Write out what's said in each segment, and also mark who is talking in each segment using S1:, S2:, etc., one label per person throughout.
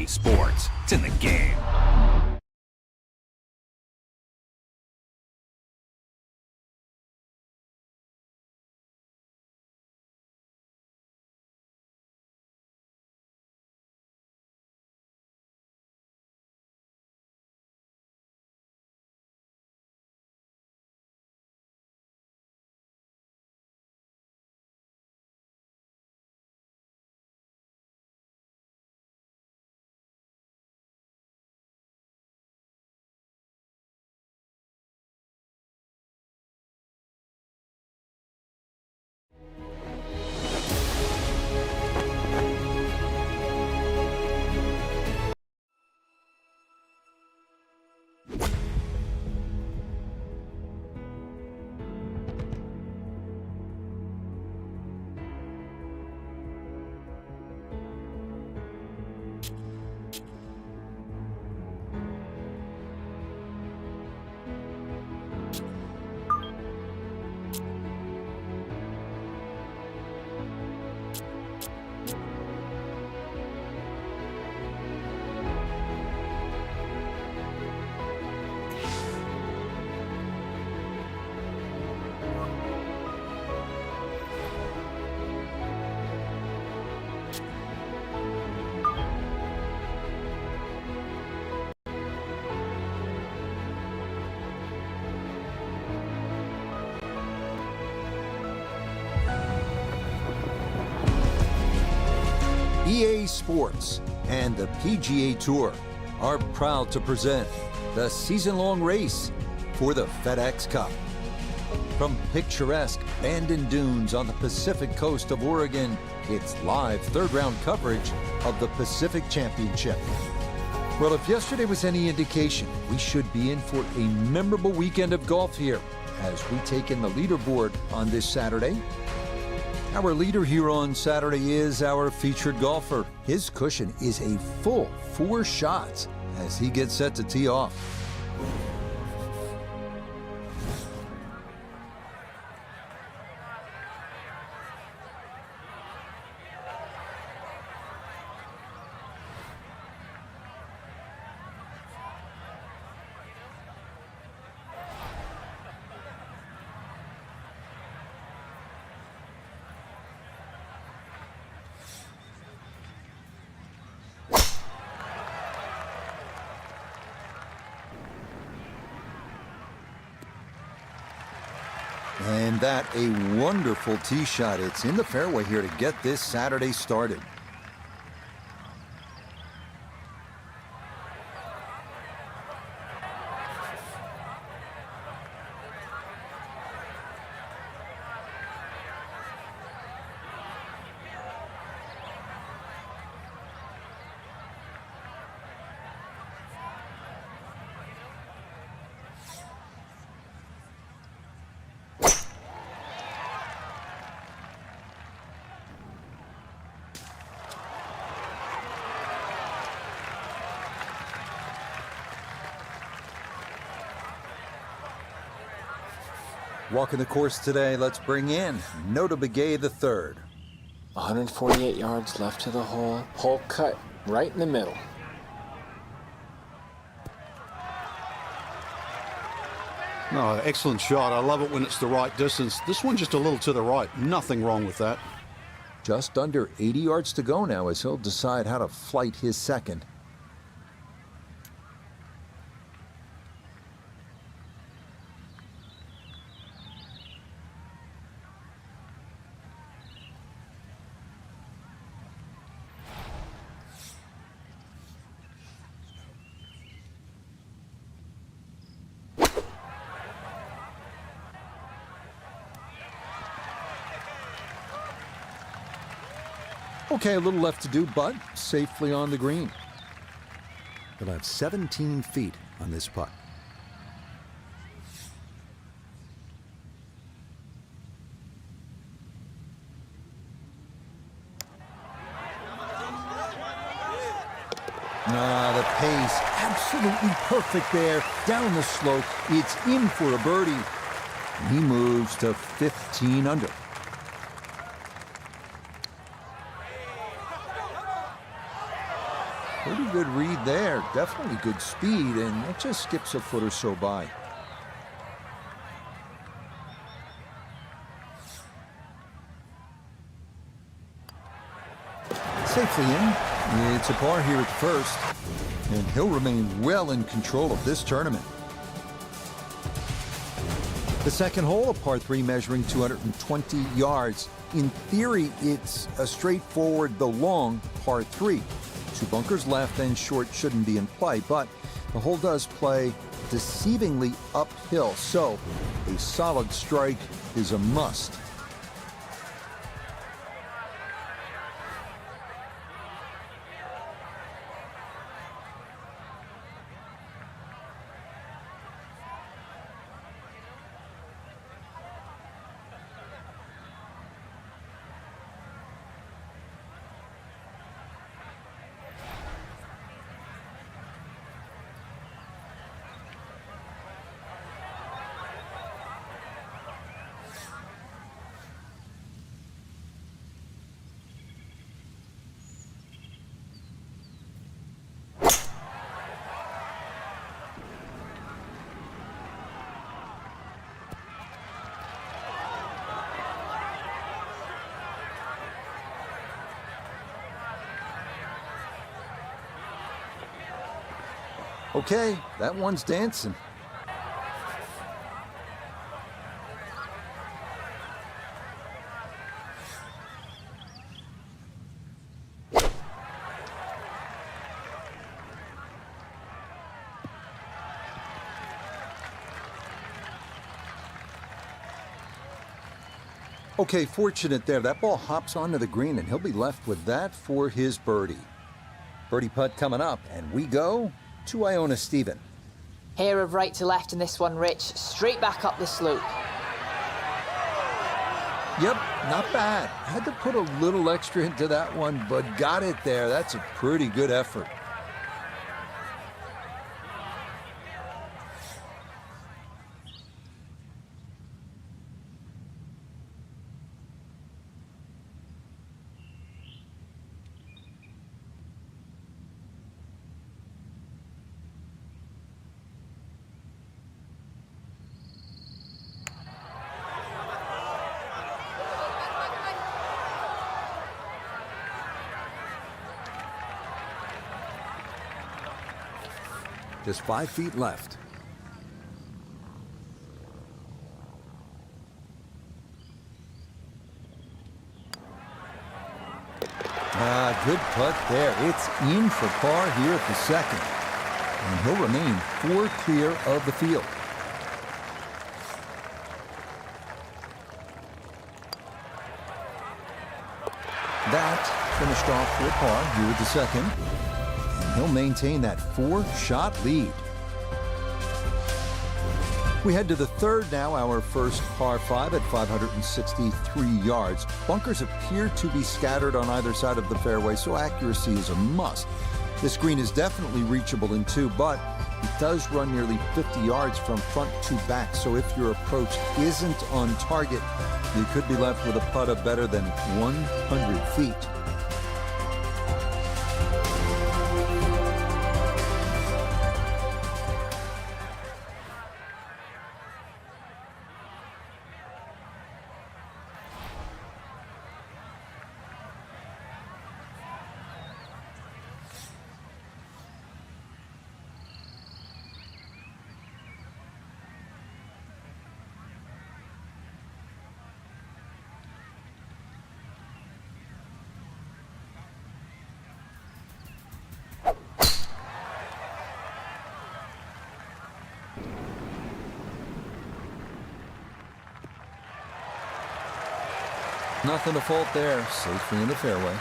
S1: EA Sports. It's in the game.
S2: EA Sports and the PGA Tour are proud to present the season-long race for the FedEx Cup. From picturesque Bandon Dunes on the Pacific coast of Oregon, it's live third-round coverage of the Pacific Championship. Well, if yesterday was any indication, we should be in for a memorable weekend of golf here as we take in the leaderboard on this Saturday. Our leader here on Saturday is our featured golfer. His cushion is a full 4 shots as he gets set to tee off. And that a wonderful tee shot. It's in the fairway here to get this Saturday started. Walking the course today, let's bring in Nota Begay III.
S3: 148 yards left to the hole. Hole cut right in the middle.
S4: No, excellent shot. I love it when it's the right distance. This one just a little to the right. Nothing wrong with that.
S2: Just under 80 yards to go now as he'll decide how to flight his second. Okay, a little left to do, but safely on the green.
S5: He'll have 17 feet on this putt.
S2: The pace, absolutely perfect there. Down the slope, it's in for a birdie. He moves to 15 under. Pretty good read there. Definitely good speed, and it just skips a foot or so by. Safely in. It's a par here at first, and he'll remain well in control of this tournament. The second hole, a par 3 measuring 220 yards. In theory, it's a straightforward, though long, par 3. 2 bunkers left and short shouldn't be in play, but the hole does play deceivingly uphill, so a solid strike is a must. Okay, that one's dancing. Okay, fortunate there. That ball hops onto the green, and he'll be left with that for his birdie. Birdie putt coming up, and we go to Iona Stephen.
S6: Hair of right to left in this one, Rich. Straight back up the slope.
S2: Yep, not bad. Had to put a little extra into that one, but got it there. That's a pretty good effort.
S5: Just 5 feet left.
S2: Good putt there. It's in for par here at the second. And he'll remain 4 clear of the field. That finished off for par here at the second. And he'll maintain that 4-shot lead. We head to the third now, our first par 5 at 563 yards. Bunkers appear to be scattered on either side of the fairway, so accuracy is a must. This green is definitely reachable in 2, but it does run nearly 50 yards from front to back, so if your approach isn't on target, you could be left with a putt of better than 100 feet. Nothing to fault there. Safely in the fairway.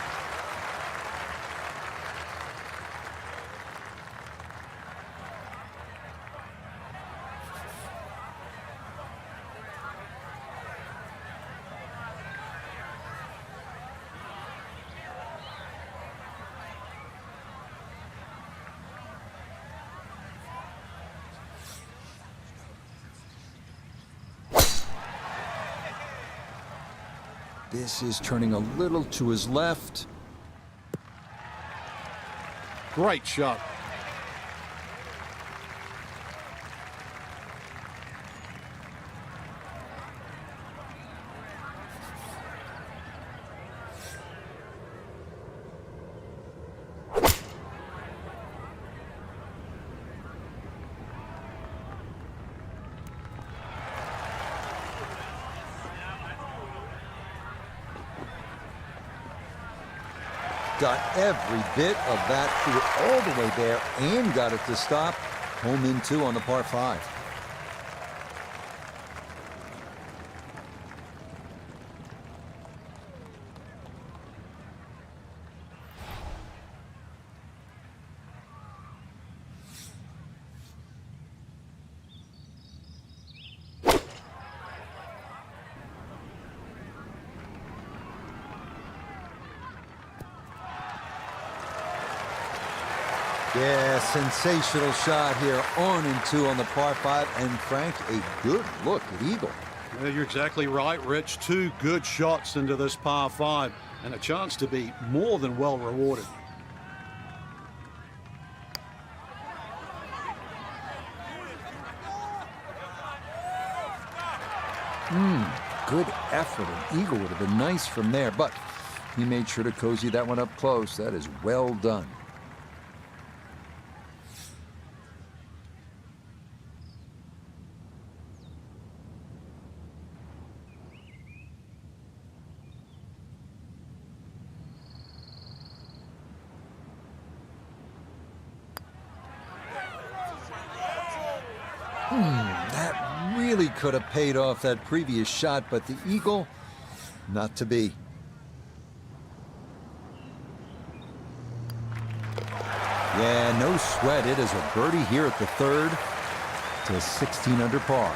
S2: This is turning a little to his left.
S4: Great shot.
S2: Got every bit of that through all the way there and got it to stop. Home in 2 on the par 5. Yeah, sensational shot here, on and 2 on the par 5, and Frank, a good look at eagle.
S4: Yeah, you're exactly right, Rich. 2 good shots into this par 5, and a chance to be more than well rewarded.
S2: Good effort. An eagle would have been nice from there, but he made sure to cozy that one up close. That is well done. That really could have paid off that previous shot, but the eagle, not to be. Yeah, no sweat. It is a birdie here at the 3rd to 16 under par.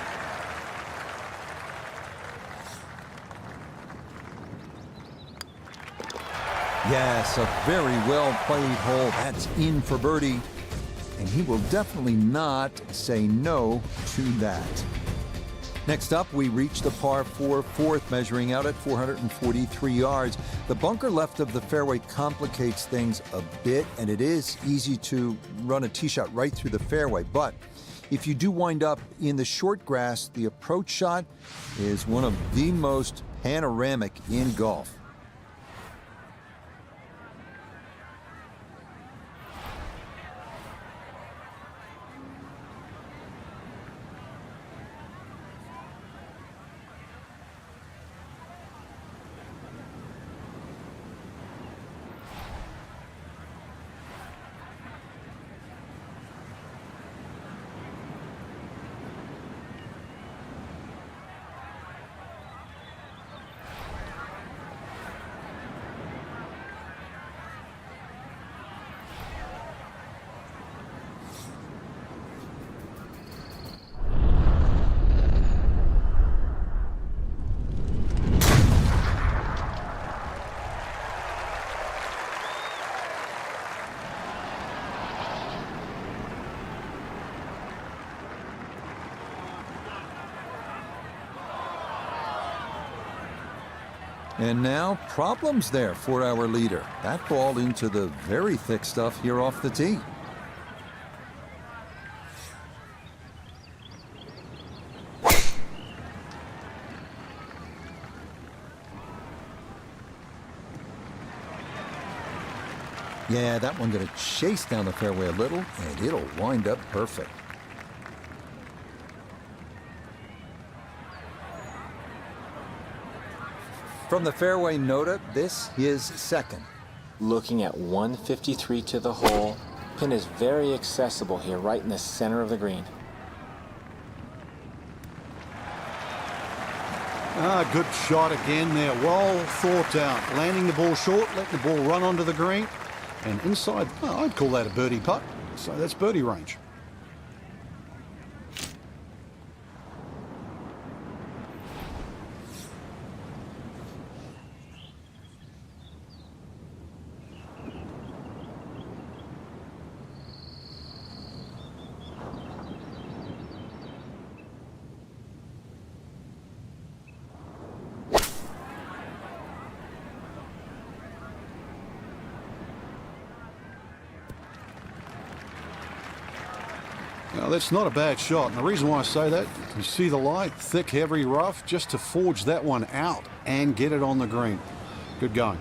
S2: Yes, a very well played hole. That's in for birdie. And he will definitely not say no to that. Next up, we reach the par 4 4th, measuring out at 443 yards. The bunker left of the fairway complicates things a bit, and it is easy to run a tee shot right through the fairway. But if you do wind up in the short grass, the approach shot is one of the most panoramic in golf. And now, problems there for our leader. That ball into the very thick stuff here off the tee. Yeah, that one going to chase down the fairway a little, and it'll wind up perfect. From the fairway nota, this is second.
S3: Looking at 153 to the hole. Pin is very accessible here, right in the center of the green.
S4: Good shot again there. Well thought out. Landing the ball short, letting the ball run onto the green. And inside, I'd call that a birdie putt. So that's birdie range. Now, that's not a bad shot, and the reason why I say that, you see the light, thick, heavy rough, just to forge that one out and get it on the green. Good going.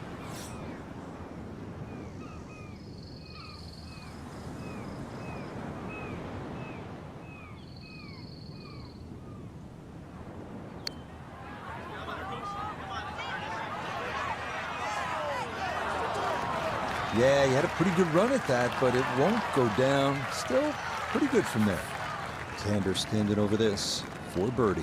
S2: Yeah, he had a pretty good run at that, but it won't go down. Still pretty good from there. Xander standing over this for birdie.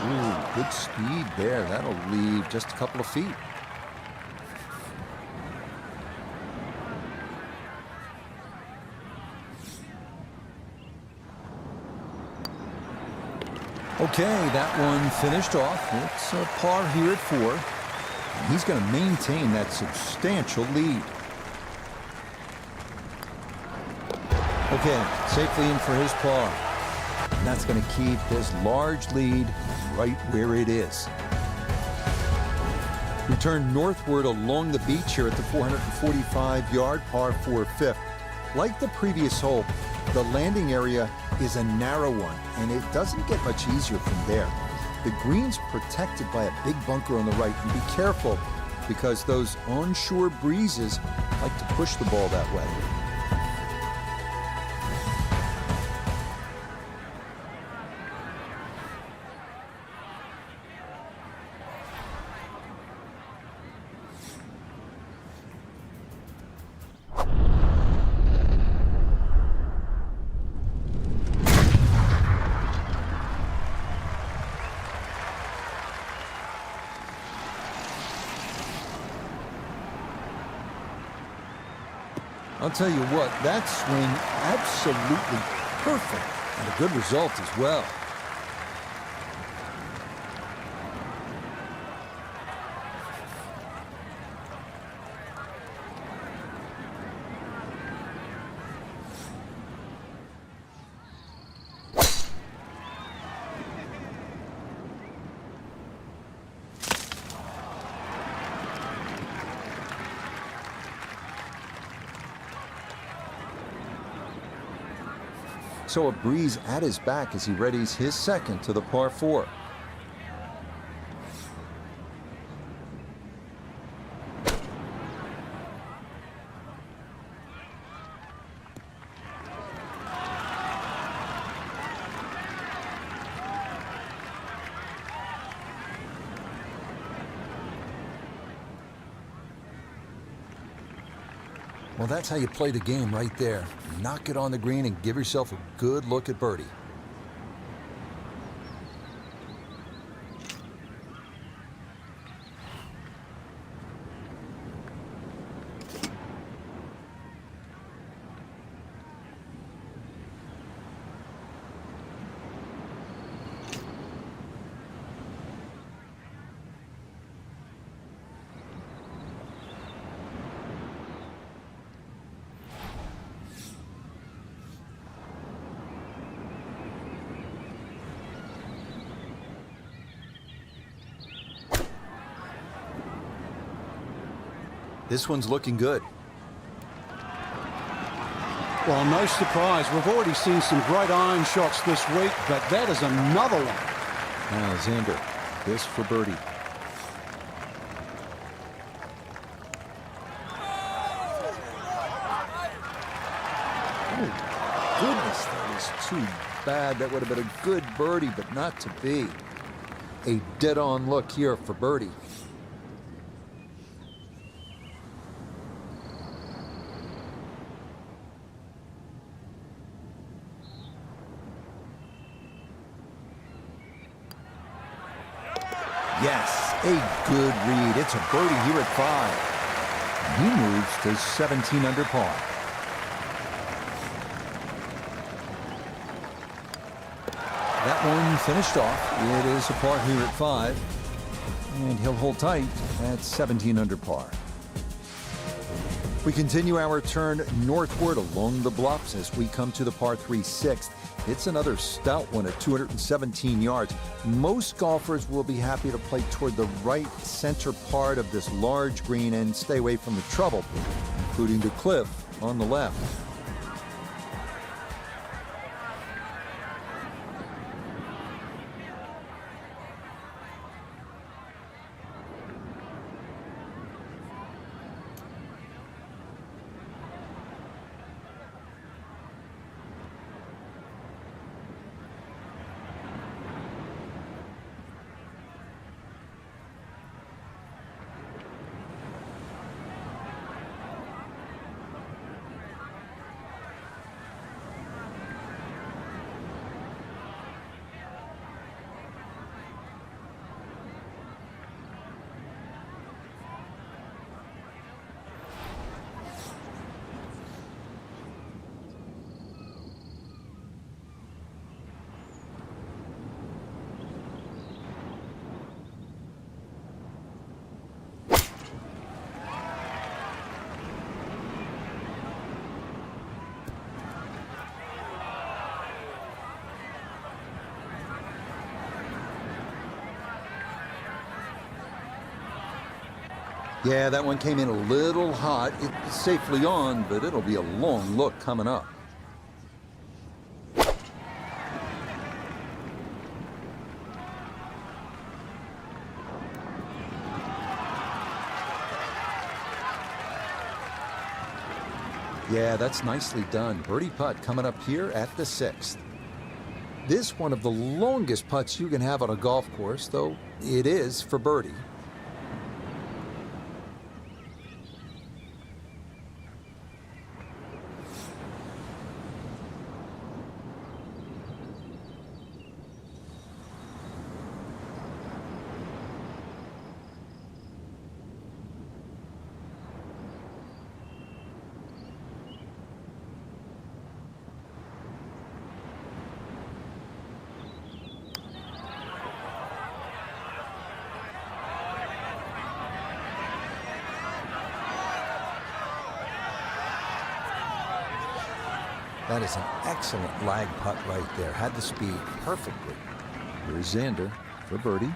S2: Ooh, good speed there. That'll leave just a couple of feet. Okay, that one finished off. It's a par here at 4. And he's going to maintain that substantial lead. Okay, safely in for his par. And that's going to keep this large lead right where it is. We turn northward along the beach here at the 445-yard par 4 fifth. Like the previous hole, the landing area is a narrow one, and it doesn't get much easier from there. The green's protected by a big bunker on the right, and be careful because those onshore breezes like to push the ball that way. I'll tell you what, that swing absolutely perfect and a good result as well. So a breeze at his back as he readies his second to the par 4. Well, that's how you play the game right there. Knock it on the green and give yourself a good look at birdie. This one's looking good.
S4: Well, no surprise. We've already seen some great iron shots this week, but that is another one.
S2: Now, Xander, this for birdie. Oh, goodness, that is too bad. That would have been a good birdie, but not to be. A dead-on look here for birdie. Yes, a good read. It's a birdie here at 5. And he moves to 17 under par. That one finished off. It is a par here at 5. And he'll hold tight at 17 under par. We continue our turn northward along the bluffs as we come to the par 3 sixth. It's another stout one at 217 yards. Most golfers will be happy to play toward the right center part of this large green and stay away from the trouble, including the cliff on the left. Yeah, that one came in a little hot. It's safely on, but it'll be a long look coming up. Yeah, that's nicely done. Birdie putt coming up here at the 6th. This one of the longest putts you can have on a golf course, though it is for birdie. That is an excellent lag putt right there. Had the speed perfectly. Here's Xander for birdie.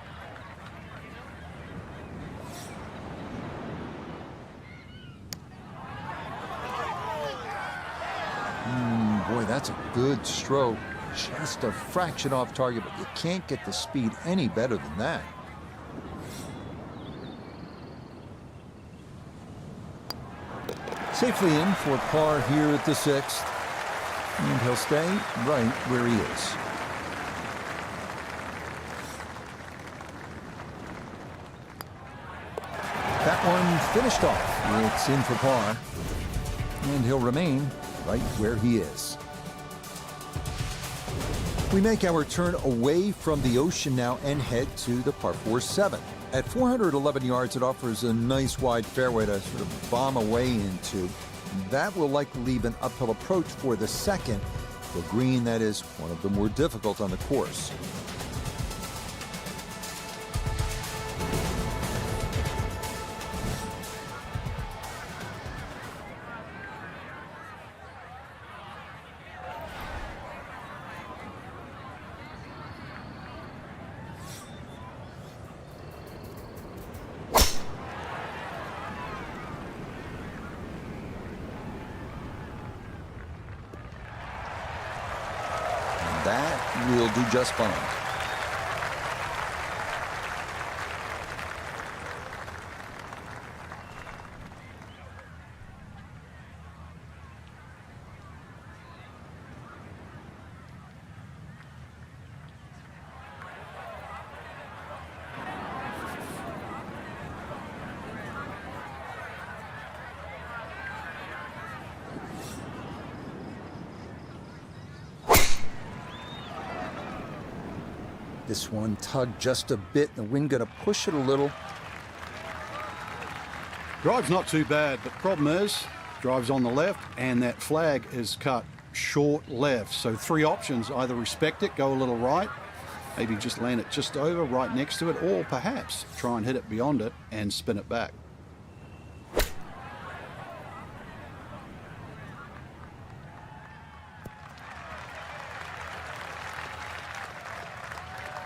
S2: Boy, that's a good stroke. Just a fraction off target, but you can't get the speed any better than that. Safely in for par here at the 6th. And he'll stay right where he is. That one finished off. It's in for par. And he'll remain right where he is. We make our turn away from the ocean now and head to the par 4 7. At 411 yards, it offers a nice wide fairway to sort of bomb away into. That will likely leave an uphill approach for the 2nd, the green that is one of the more difficult on the course. That will do just fine. This one tugged just a bit. The wind going to push it a little.
S4: Drive's not too bad, but problem is, drive's on the left, and that flag is cut short left. So 3 options: either respect it, go a little right, maybe just land it just over, right next to it, or perhaps try and hit it beyond it and spin it back.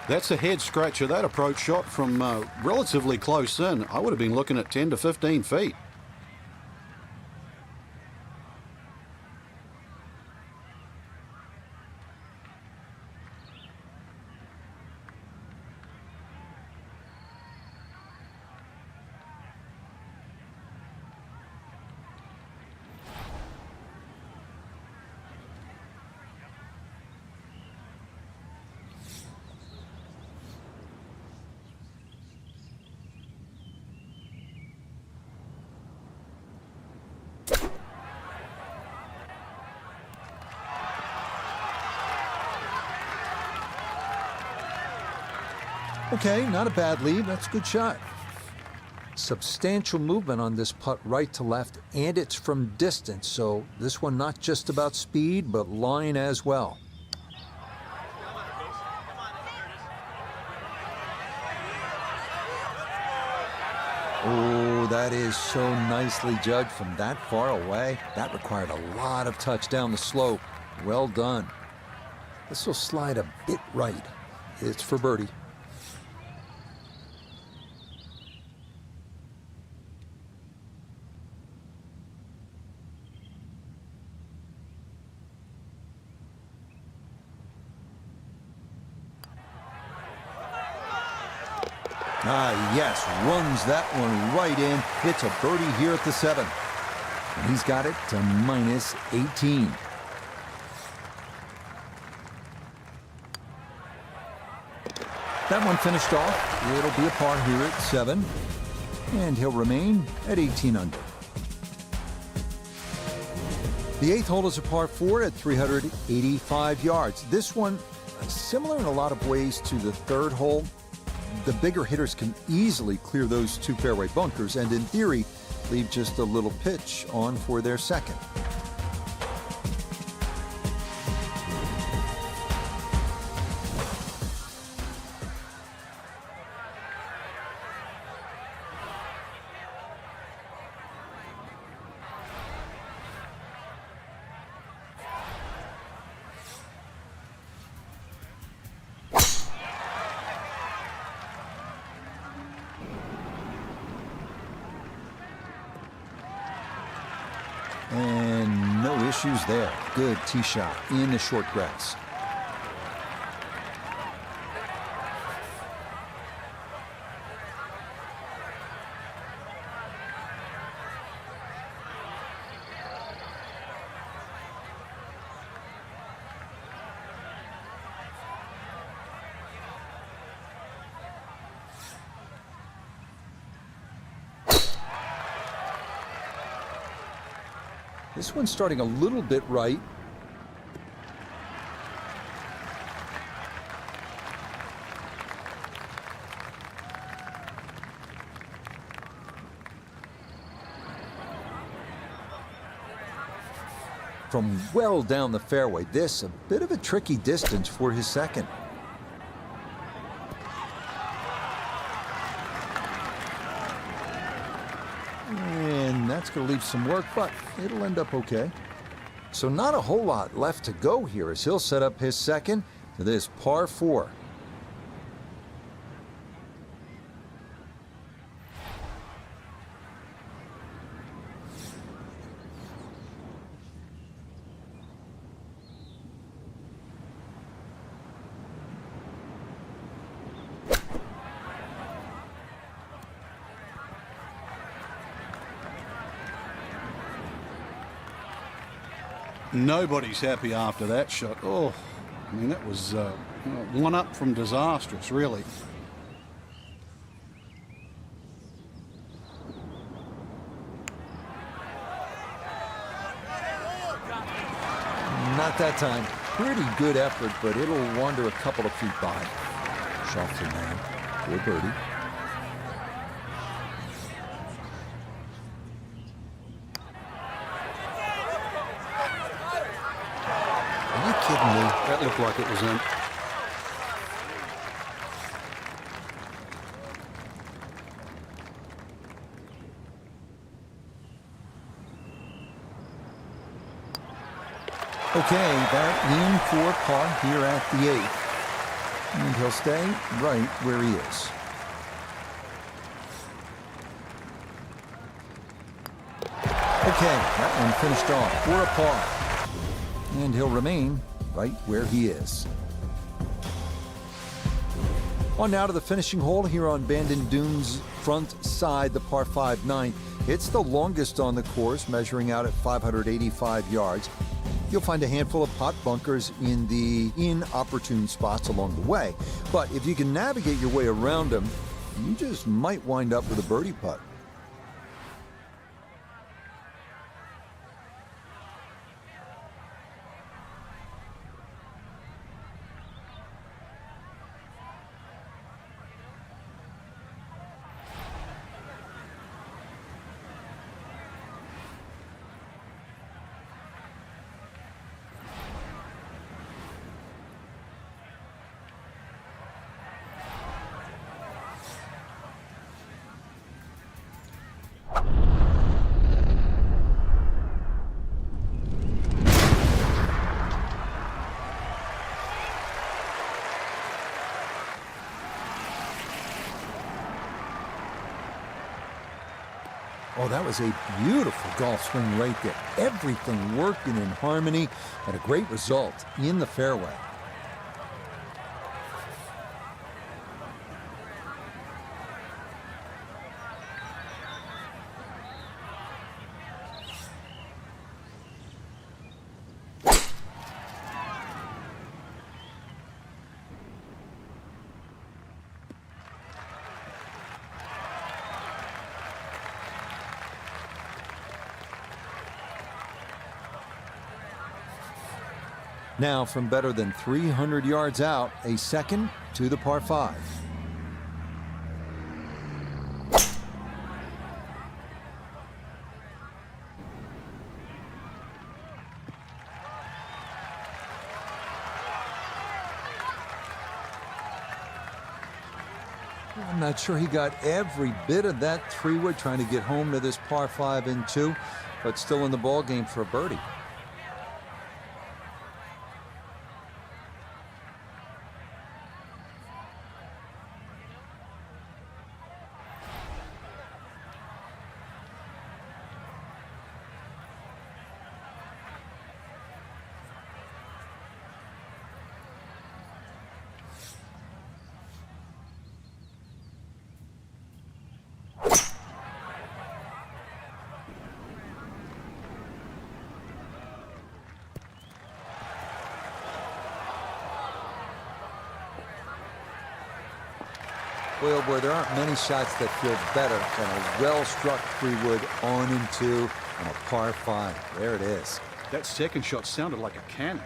S4: That's a head scratcher. That approach shot from relatively close in. I would have been looking at 10 to 15 feet.
S2: Okay, not a bad lead. That's a good shot. Substantial movement on this putt right to left, and it's from distance, so this one not just about speed, but line as well. Oh, that is so nicely judged from that far away. That required a lot of touch down the slope. Well done. This will slide a bit right. It's for birdie. Yes, runs that one right in. It's a birdie here at the 7th. And he's got it to minus 18. That one finished off. It'll be a par here at 7. And he'll remain at 18 under. The 8th hole is a par 4 at 385 yards. This one, similar in a lot of ways to the 3rd hole. The bigger hitters can easily clear those 2 fairway bunkers and, in theory, leave just a little pitch on for their 2nd. And no issues there. Good tee shot in the short grass. This one's starting a little bit right. From well down the fairway, this a bit of a tricky distance for his 2nd. That's going to leave some work, but it'll end up okay. So not a whole lot left to go here as he'll set up his 2nd to this par 4.
S4: Nobody's happy after that shot. Oh, I mean, that was one up from disastrous, really.
S2: Not that time. Pretty good effort, but it'll wander a couple of feet by. Schauffele man for birdie. Are you kidding me?
S4: That looked like it was in.
S2: Okay, that in for par here at the 8th. And he'll stay right where he is. Okay, that one finished off for a par. And he'll remain right where he is. On now to the finishing hole here on Bandon Dunes' front side, the par 5 9th. It's the longest on the course, measuring out at 585 yards. You'll find a handful of pot bunkers in the inopportune spots along the way. But if you can navigate your way around them, you just might wind up with a birdie putt. Oh, that was a beautiful golf swing right there. Everything working in harmony and a great result in the fairway. Now, from better than 300 yards out, a second to the par 5. I'm not sure he got every bit of that 3-wood trying to get home to this par 5 and 2, but still in the ball game for a birdie. Boy, oh boy, there aren't many shots that feel better than a well-struck 3-wood on and 2 and a par 5. There it is.
S4: That second shot sounded like a cannon.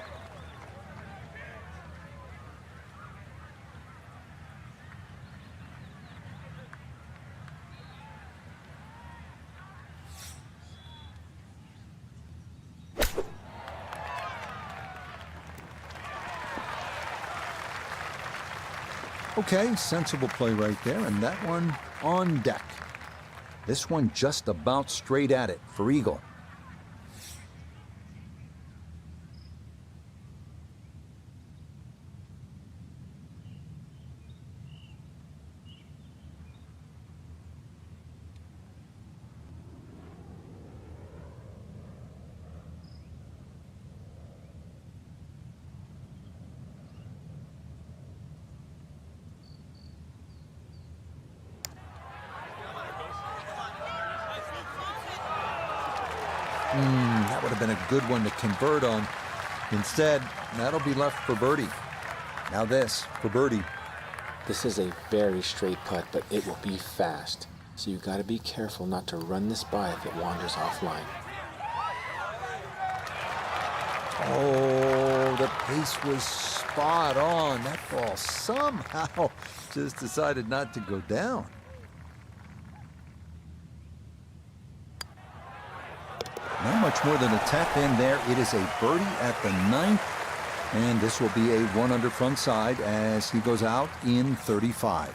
S2: Okay, sensible play right there, and that one on deck. This one just about straight at it for eagle. That would have been a good one to convert on. Instead, that'll be left for birdie. Now this for birdie.
S3: This is a very straight putt, but it will be fast. So you got to be careful not to run this by if it wanders offline.
S2: Oh, the pace was spot on. That ball somehow just decided not to go down. Not much more than a tap in there. It is a birdie at the 9th. And this will be a 1 under front side as he goes out in 35.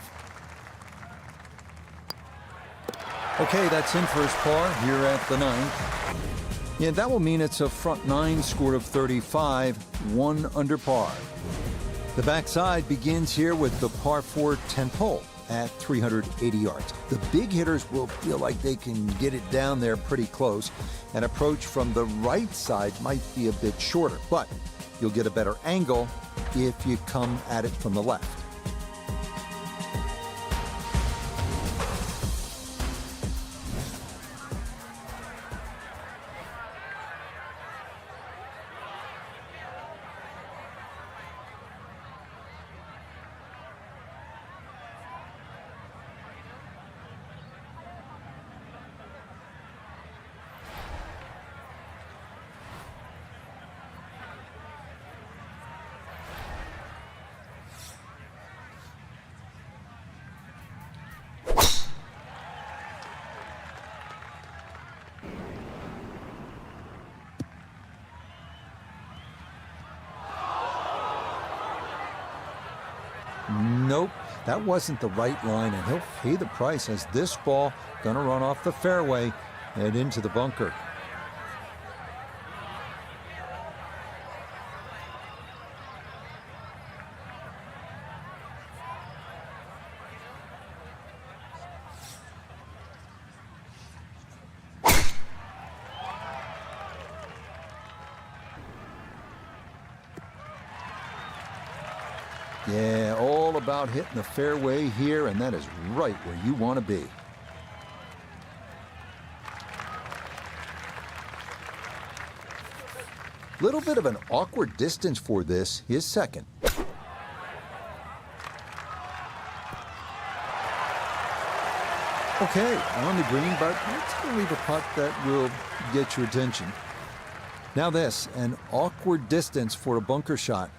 S2: Okay, that's in for his par here at the 9th. Yeah, that will mean it's a front 9 score of 35, 1 under par. The backside begins here with the par 4 10th hole at 380 yards. The big hitters will feel like they can get it down there pretty close. An approach from the right side might be a bit shorter, but you'll get a better angle if you come at it from the left. Nope, that wasn't the right line, and he'll pay the price as this ball gonna run off the fairway and into the bunker. Yeah, all about hitting the fairway here, and that is right where you want to be. Little bit of an awkward distance for this, his second. Okay, on the green, but let's go leave a putt that will get your attention. Now this, an awkward distance for a bunker shot.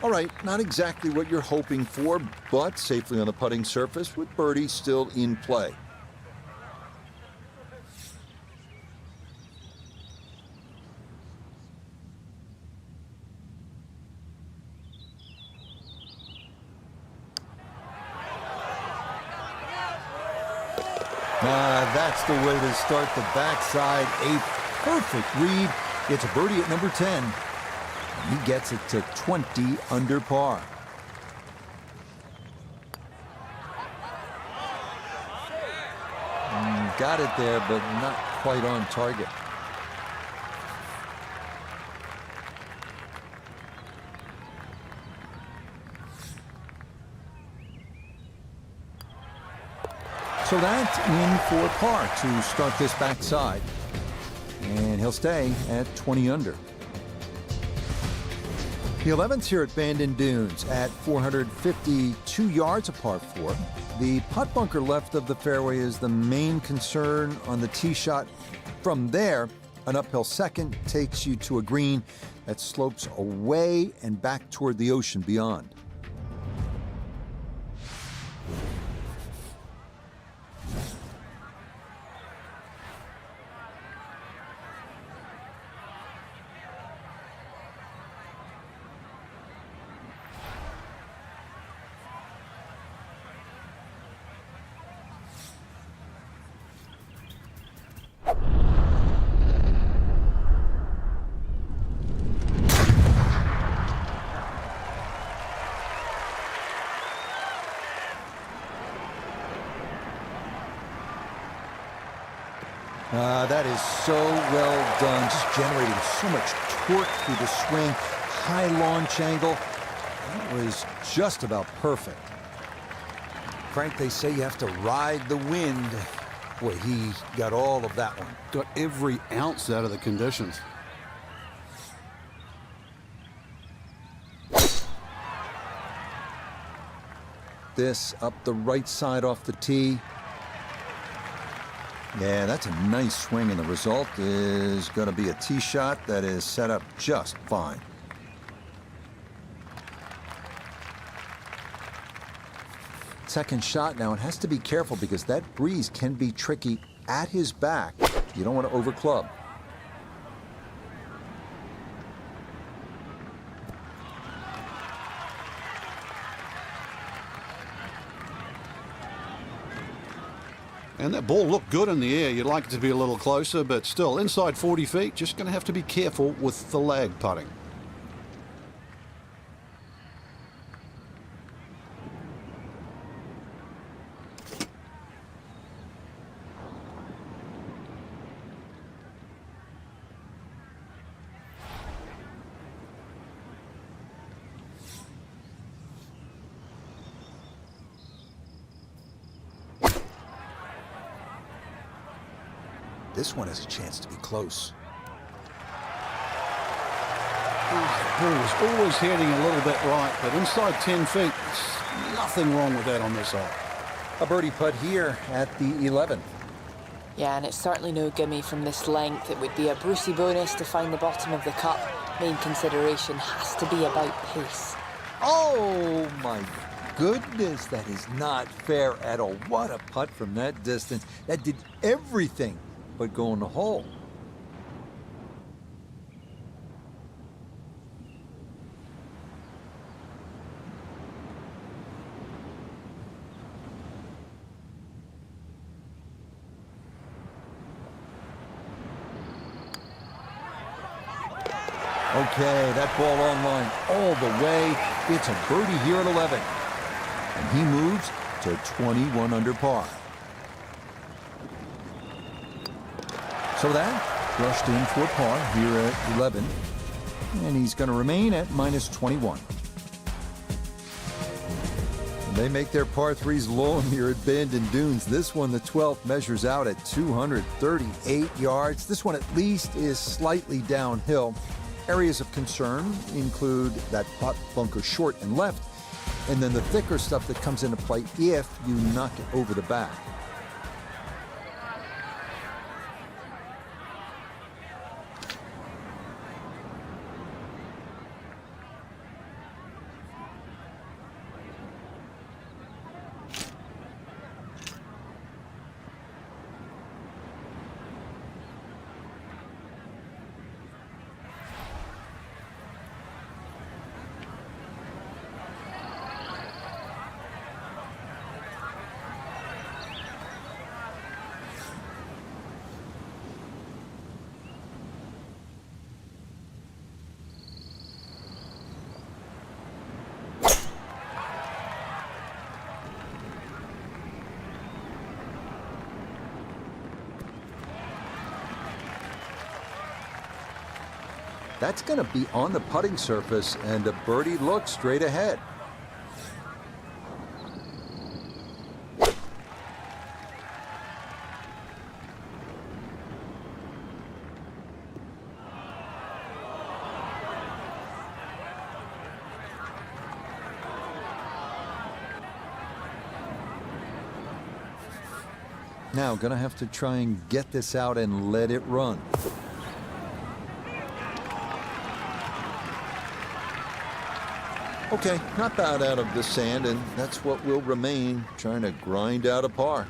S2: All right, not exactly what you're hoping for, but safely on the putting surface with birdie still in play. That's the way to start the backside. A perfect read. It's a birdie at number 10. He gets it to 20 under par. Got it there, but not quite on target. So that's in for par to start this backside. And he'll stay at 20 under. The 11th here at Bandon Dunes at 452 yards, a par 4. The putt bunker left of the fairway is the main concern on the tee shot. From there, an uphill second takes you to a green that slopes away and back toward the ocean beyond. That is so well done, just generating so much torque through the swing, high launch angle. That was just about perfect. Frank, they say you have to ride the wind. Boy, he got all of that one.
S4: Got every ounce out of the conditions.
S2: This up the right side off the tee. Yeah, that's a nice swing, and the result is going to be a tee shot that is set up just fine. Second shot now, and has to be careful because that breeze can be tricky at his back. You don't want to overclub.
S4: And that ball looked good in the air. You'd like it to be a little closer, but still, inside 40 feet, just going to have to be careful with the lag putting.
S2: This one has a chance to be close.
S4: Ball was always heading a little bit right, but inside 10 feet, there's nothing wrong with that on this hole.
S2: A birdie putt here at the 11th.
S6: Yeah, and it's certainly no gimme from this length. It would be a Brucey bonus to find the bottom of the cup. Main consideration has to be about pace.
S2: Oh my goodness, that is not fair at all. What a putt from that distance. That did everything but go in the hole. Okay, that ball online all the way. It's a birdie here at 11. And he moves to 21 under par. So that brushed in for par here at 11. And he's going to remain at minus 21. And they make their par threes long here at Bend and Dunes. This one, the 12th, measures out at 238 yards. This one at least is slightly downhill. Areas of concern include that putt bunker short and left, and then the thicker stuff that comes into play if you knock it over the back. That's going to be on the putting surface, and a birdie look straight ahead. Now, going to have to try and get this out and let it run. Okay, not bad out of the sand, and that's what will remain, trying to grind out a par.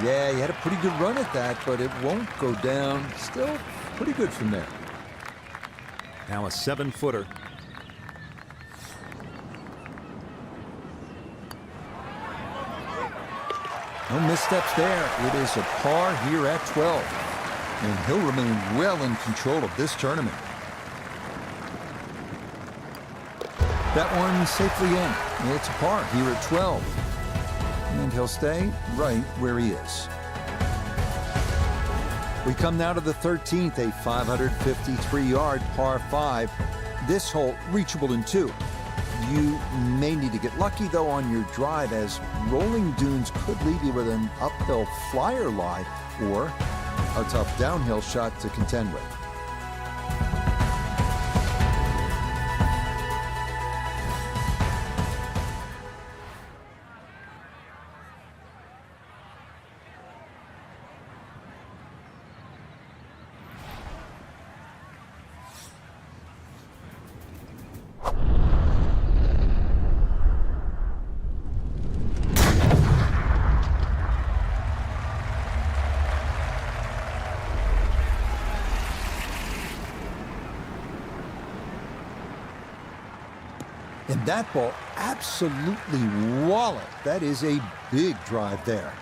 S2: Yeah, he had a pretty good run at that, but it won't go down. Still pretty good from there.
S5: Now a 7-footer.
S2: No missteps there. It is a par here at 12. And he'll remain well in control of this tournament. That one safely in. It's a par here at 12. And he'll stay right where he is. We come now to the 13th, a 553-yard par 5. This hole reachable in 2. You may need to get lucky, though, on your drive, as rolling dunes could leave you with an uphill flyer lie or a tough downhill shot to contend with. And that ball absolutely walloped. That is a big drive there.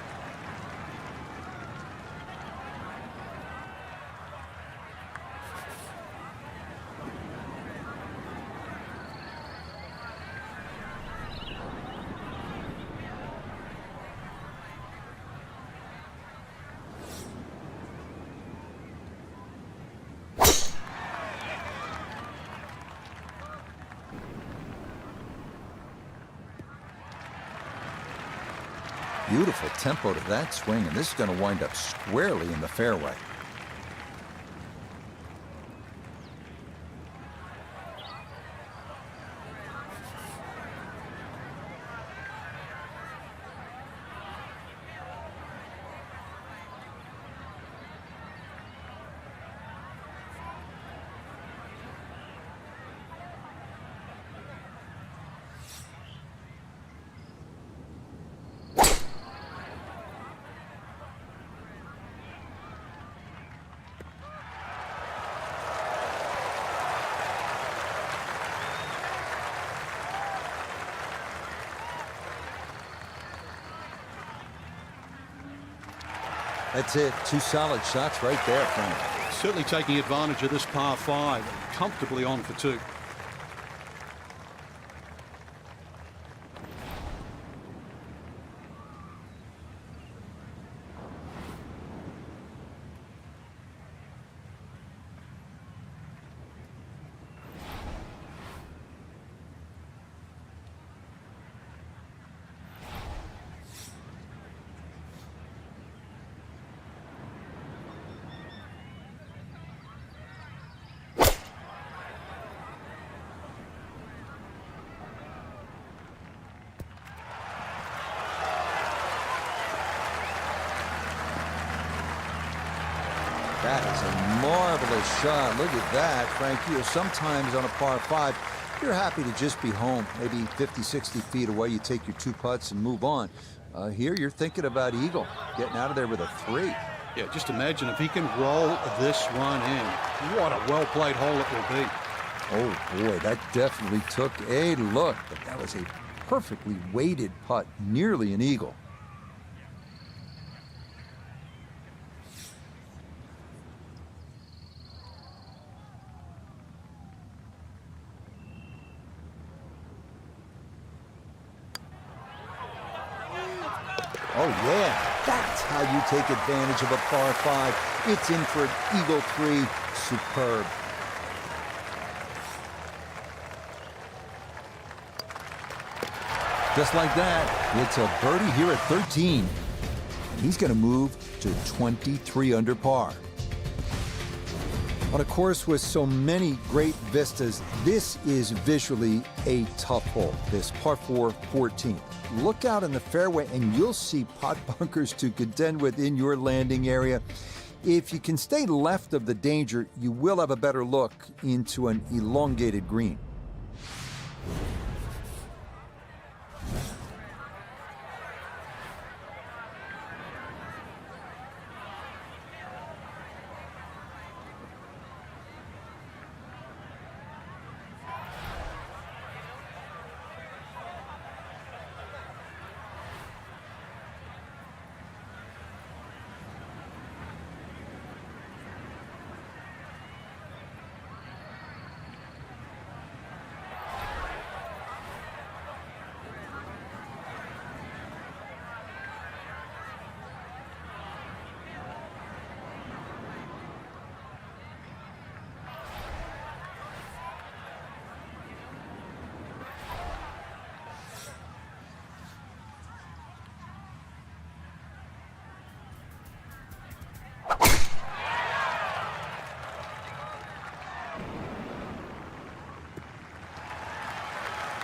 S2: Beautiful tempo to that swing, and this is going to wind up squarely in the fairway. That's it. Two solid shots right there, Frank.
S4: Certainly taking advantage of this par 5. Comfortably on for 2.
S2: That is a marvelous shot. Look at that, Frank. You know, sometimes on a par 5, you're happy to just be home, maybe 50, 60 feet away. You take your 2 putts and move on. Here, you're thinking about eagle, getting out of there with a 3.
S4: Yeah, just imagine if he can roll this one in. What a well-played hole it will be.
S2: Oh, boy, that definitely took a look. But that was a perfectly weighted putt, nearly an eagle. Oh, yeah, that's how you take advantage of a par 5. It's in for an eagle 3. Superb. Just like that, it's a birdie here at 13. And he's going to move to 23 under par. On a course with so many great vistas, this is visually a tough hole, this par 4 14. Look out in the fairway and you'll see pot bunkers to contend with in your landing area. If you can stay left of the danger, you will have a better look into an elongated green.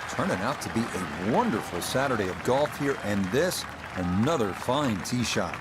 S2: Turning out to be a wonderful Saturday of golf here, and this, another fine tee shot.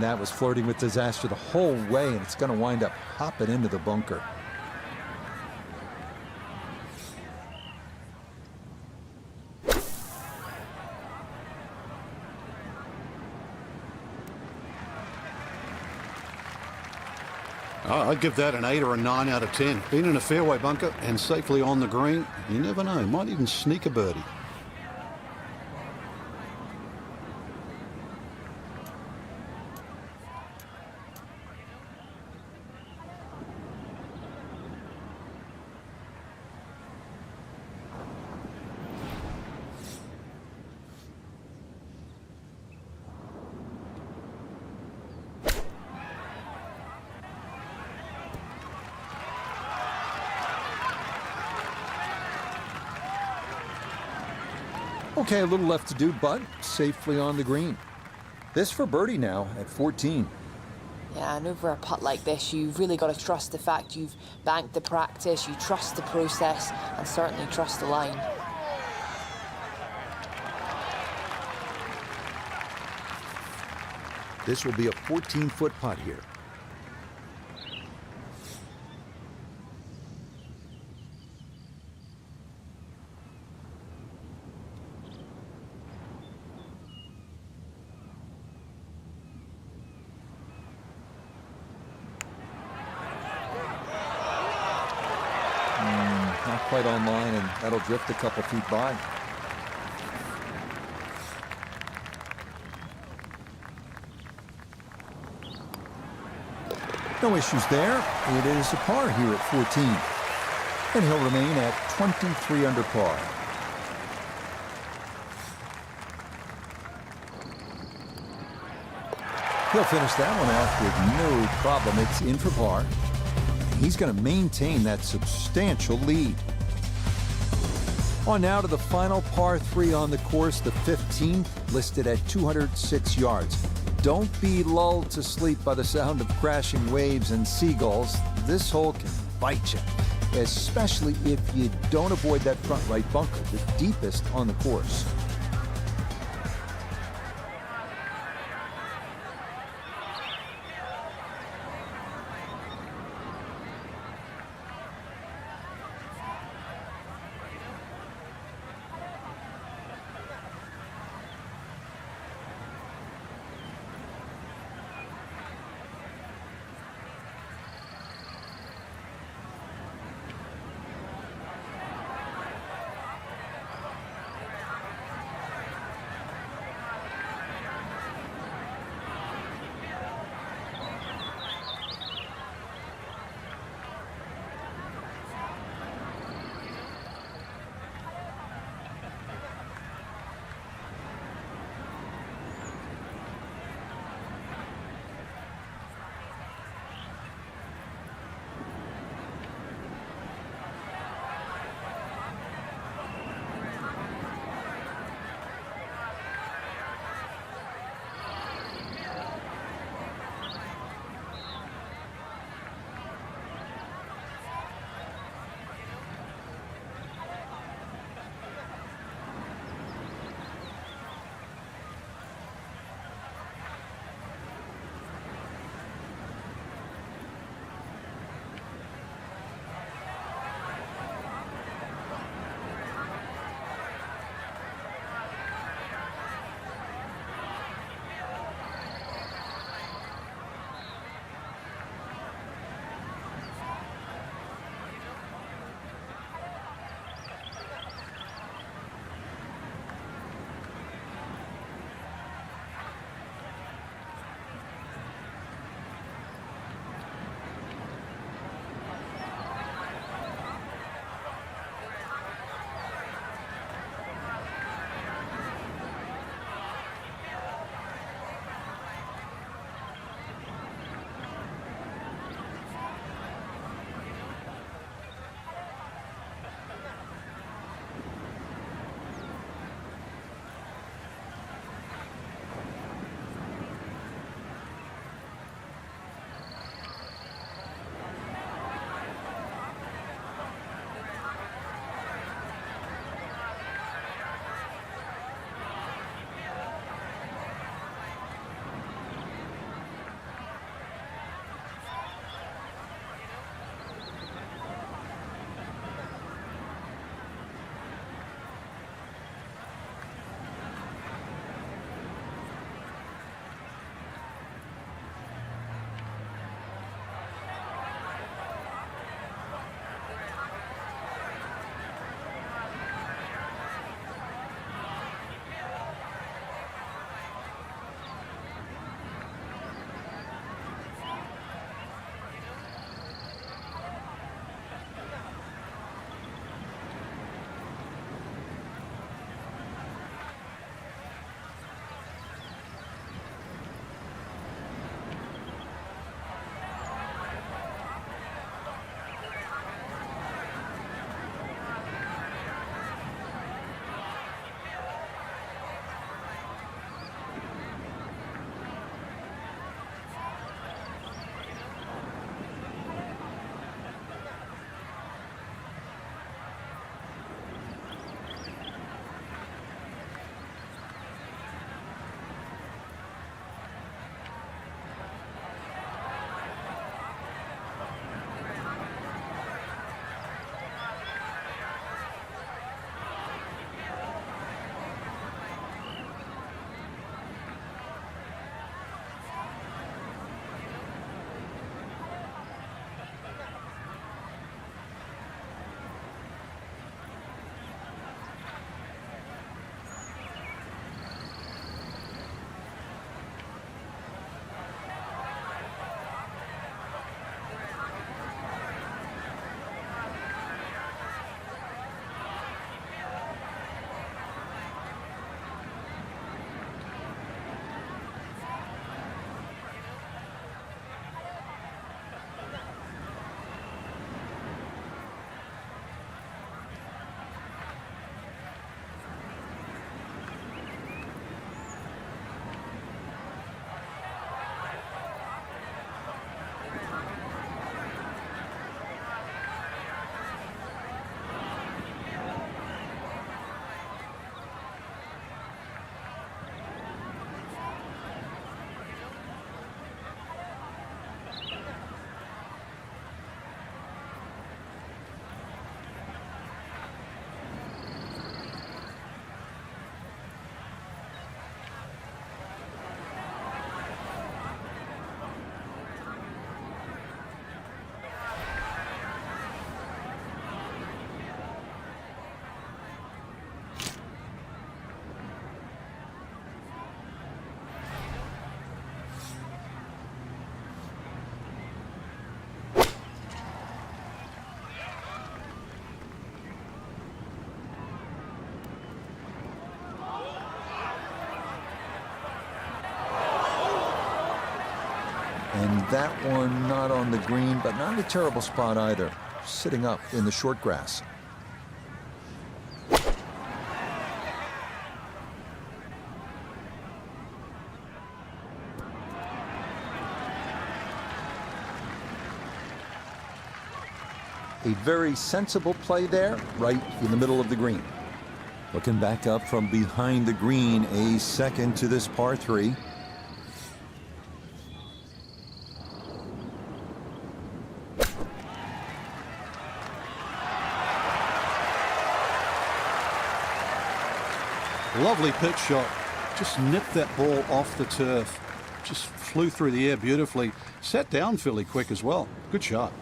S2: and that was flirting with disaster the whole way, and it's going to wind up hopping into the bunker.
S4: I'd give that an 8 or a 9 out of 10. Been in a fairway bunker and safely on the green. You never know, might even sneak a birdie.
S2: Okay, a little left to do, but safely on the green. This for birdie now at 14.
S6: Yeah, and over a putt like this, you've really got to trust the fact you've banked the practice, you trust the process, and certainly trust the line.
S5: This will be a 14-foot putt here.
S2: Not quite on line, and that'll drift a couple feet by. No issues there. It is a par here at 14. And he'll remain at 23 under par. He'll finish that one off with no problem. It's in for par. He's going to maintain that substantial lead. On now to the final par 3 on the course, the 15th, listed at 206 yards. Don't be lulled to sleep by the sound of crashing waves and seagulls. This hole can bite you, especially if you don't avoid that front right bunker, the deepest on the course. And that one not on the green, but not a terrible spot either. Sitting up in the short grass. A very sensible play there, right in the middle of the green. Looking back up from behind the green, a second to this par 3.
S4: Lovely pitch shot. Just nipped that ball off the turf. Just flew through the air beautifully. Sat down fairly quick as well. Good shot.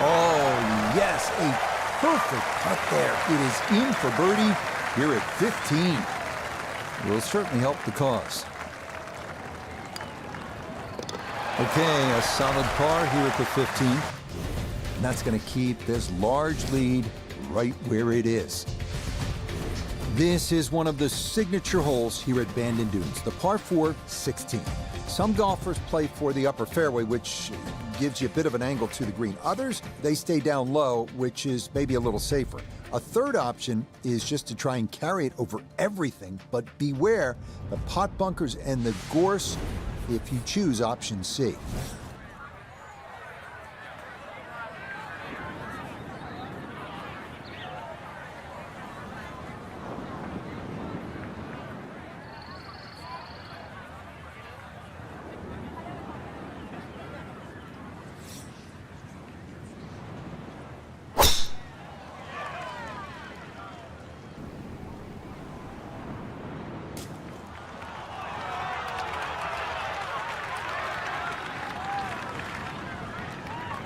S2: Oh, yes, a perfect putt there. It is in for birdie here at 15. Will certainly help the cause. Okay, a solid par here at the 15th. And that's going to keep this large lead right where it is. This is one of the signature holes here at Bandon Dunes, the par 4 16. Some golfers play for the upper fairway, which gives you a bit of an angle to the green. Others, they stay down low, which is maybe a little safer. A third option is just to try and carry it over everything, but beware the pot bunkers and the gorse if you choose option C.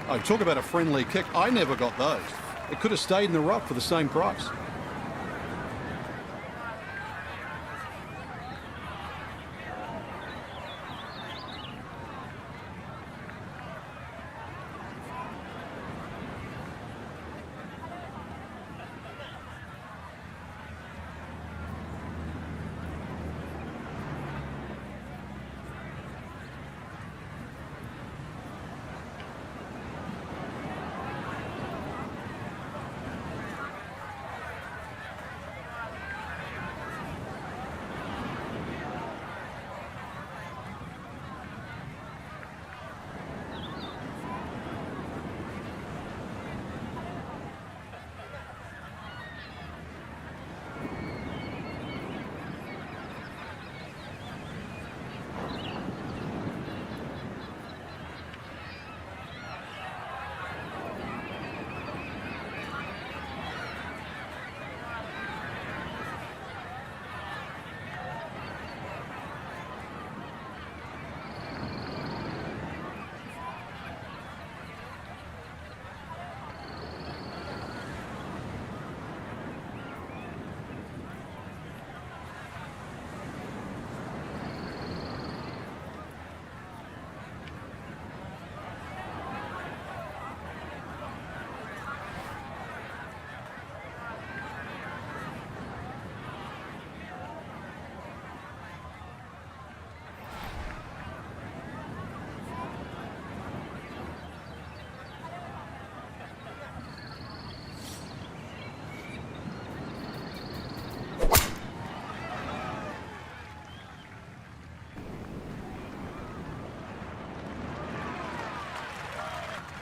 S4: Oh, talk about a friendly kick. I never got those. It could have stayed in the rough for the same price.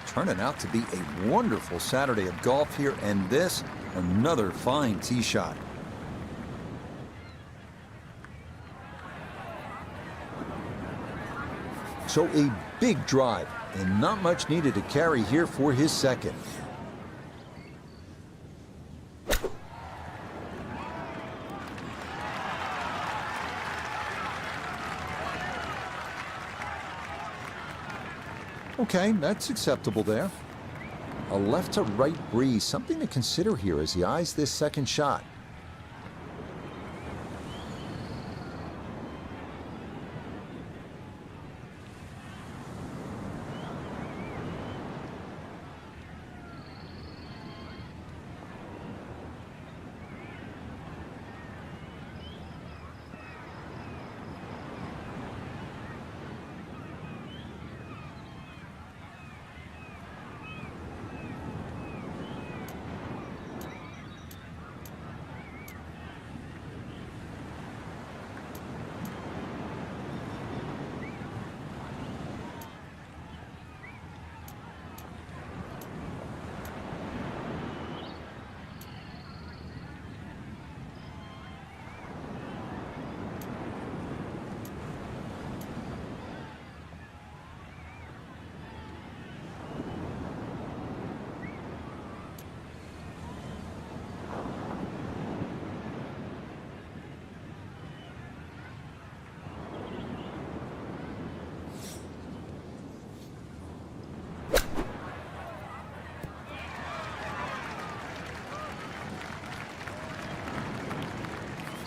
S2: Turning out to be a wonderful Saturday of golf here, and this, another fine tee shot. So a big drive, and not much needed to carry here for his second. Okay, that's acceptable there. A left to right breeze, something to consider here as he eyes this second shot.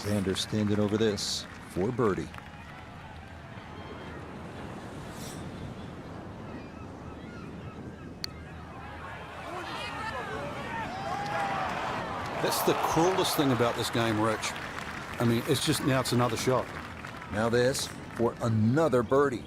S2: Xander standing over this for birdie.
S4: That's the cruelest thing about this game, Rich. I mean, it's another shot.
S2: Now this for another birdie.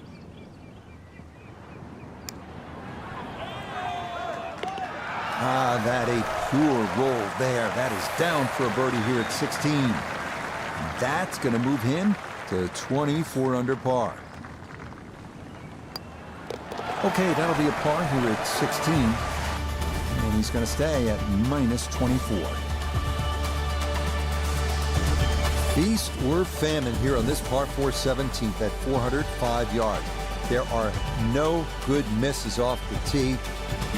S2: Ah, that a pure roll there. That is down for a birdie here at 16. And that's going to move him to 24 under par. Okay, that'll be a par here at 16. And he's going to stay at minus 24. Feast or famine here on this par 4 17th at 405 yards. There are no good misses off the tee.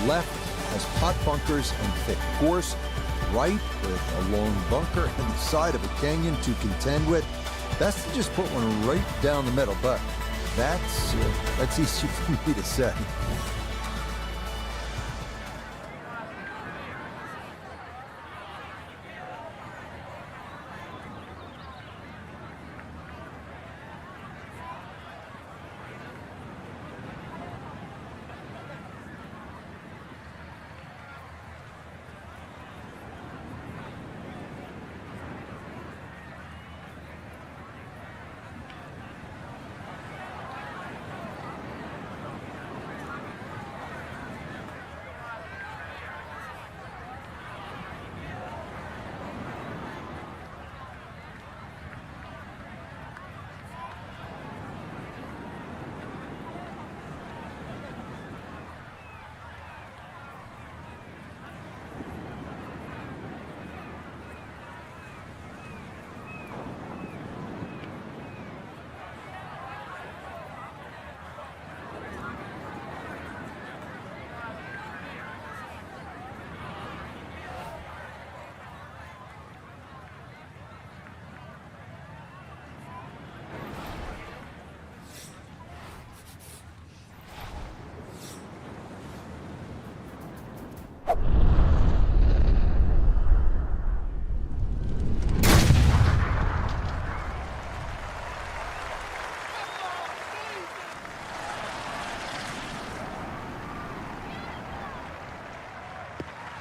S2: Left has pot bunkers and thick gorse. Right with a long bunker and the side of a canyon to contend with. Best to just put one right down the middle, but that's easy for me to say.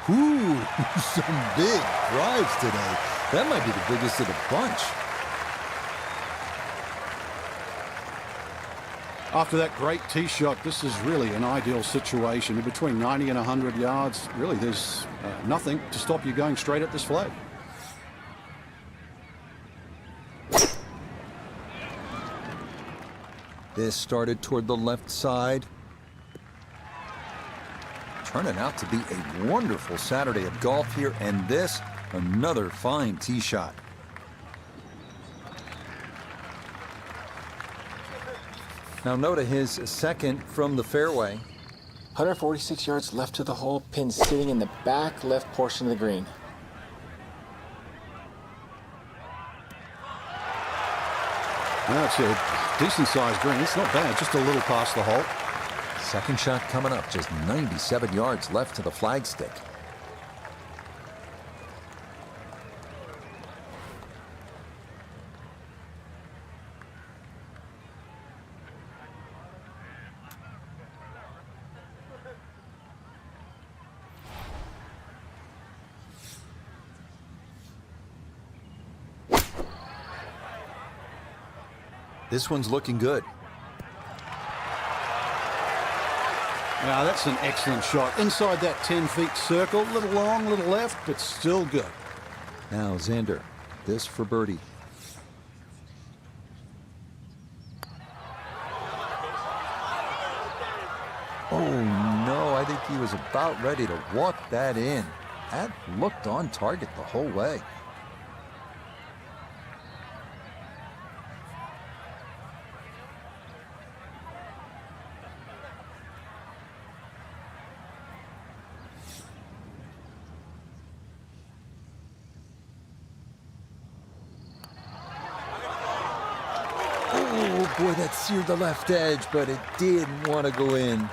S2: Ooh, some big drives today. That might be the biggest of the bunch.
S4: After that great tee shot, this is really an ideal situation. In between 90 and 100 yards, really there's nothing to stop you going straight at this flag.
S2: This started toward the left side. Turning out to be a wonderful Saturday of golf here, and this, another fine tee shot. Now note his second from the fairway.
S3: 146 yards left to the hole, pin sitting in the back left portion of the green.
S4: That's a decent-sized green. It's not bad, just a little past the hole.
S2: Second shot coming up, just 97 yards left to the flagstick. This one's looking good.
S4: Now that's an excellent shot. Inside that 10-feet circle, little long, little left, but still good.
S2: Now Xander, this for birdie. Oh no, I think he was about ready to walk that in. That looked on target the whole way. Oh boy, that seared the left edge, but it didn't want to go in.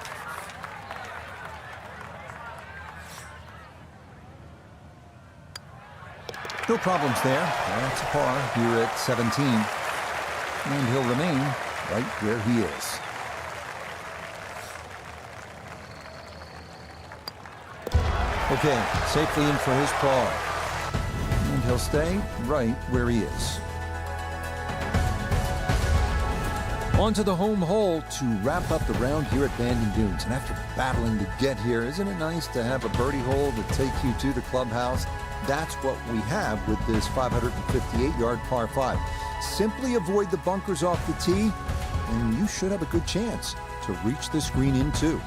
S2: No problems there. That's a par here at 17. And he'll remain right where he is. Okay, safely in for his par. And he'll stay right where he is. On to the home hole to wrap up the round here at Bandon Dunes. And after battling to get here, isn't it nice to have a birdie hole to take you to the clubhouse? That's what we have with this 558-yard par 5. Simply avoid the bunkers off the tee, and you should have a good chance to reach this green in too.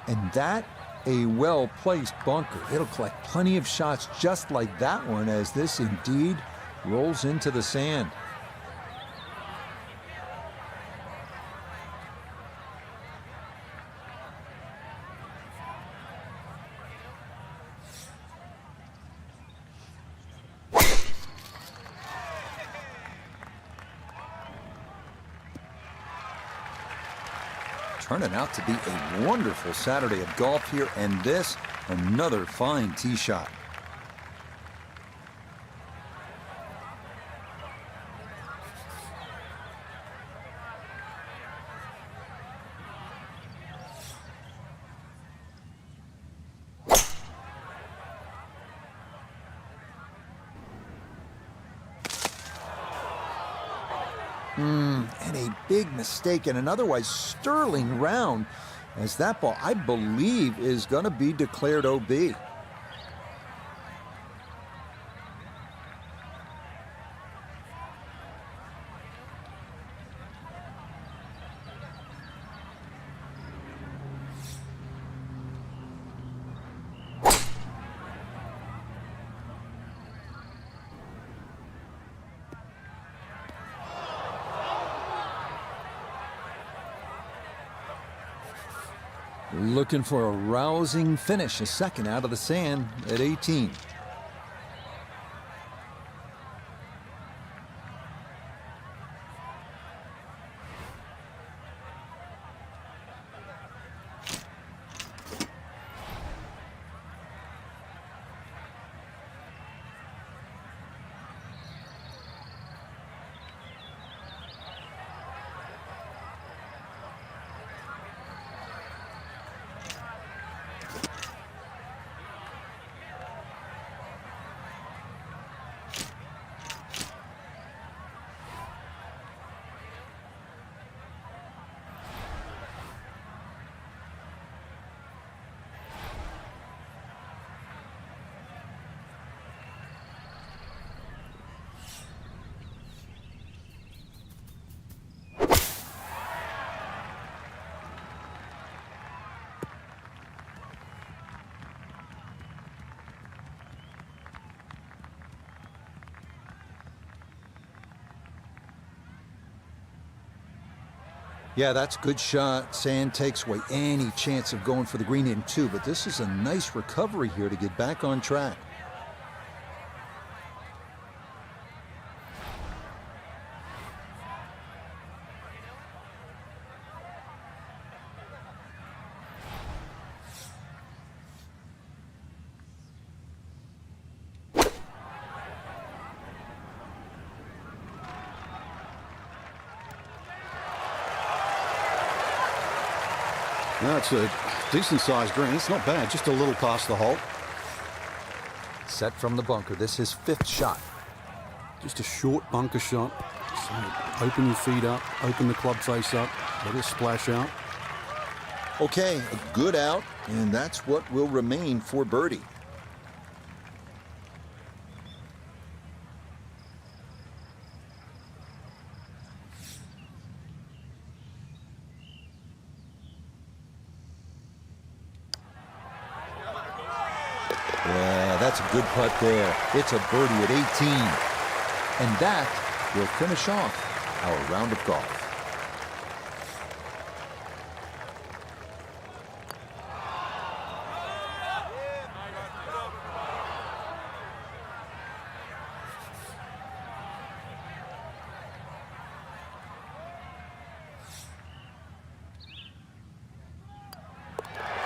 S2: And that, a well-placed bunker. It'll collect plenty of shots just like that one as this indeed rolls into the sand. Turning out to be a wonderful Saturday of golf here, and this, another fine tee shot. And a big mistake in an otherwise sterling round, as that ball, I believe, is going to be declared OB. Looking for a rousing finish, a second out of the sand at 18. Yeah, that's a good shot. Sand takes away any chance of going for the green in two, but this is a nice recovery here to get back on track.
S4: That's a decent-sized green. It's not bad, just a little past the hole.
S2: Set from the bunker. This is fifth shot.
S4: Just a short bunker shot. So open your feet up, open the club face up, let it splash out.
S2: Okay, a good out, and that's what will remain for birdie. that's a good putt there. It's a birdie at 18. And that will finish off our round of golf.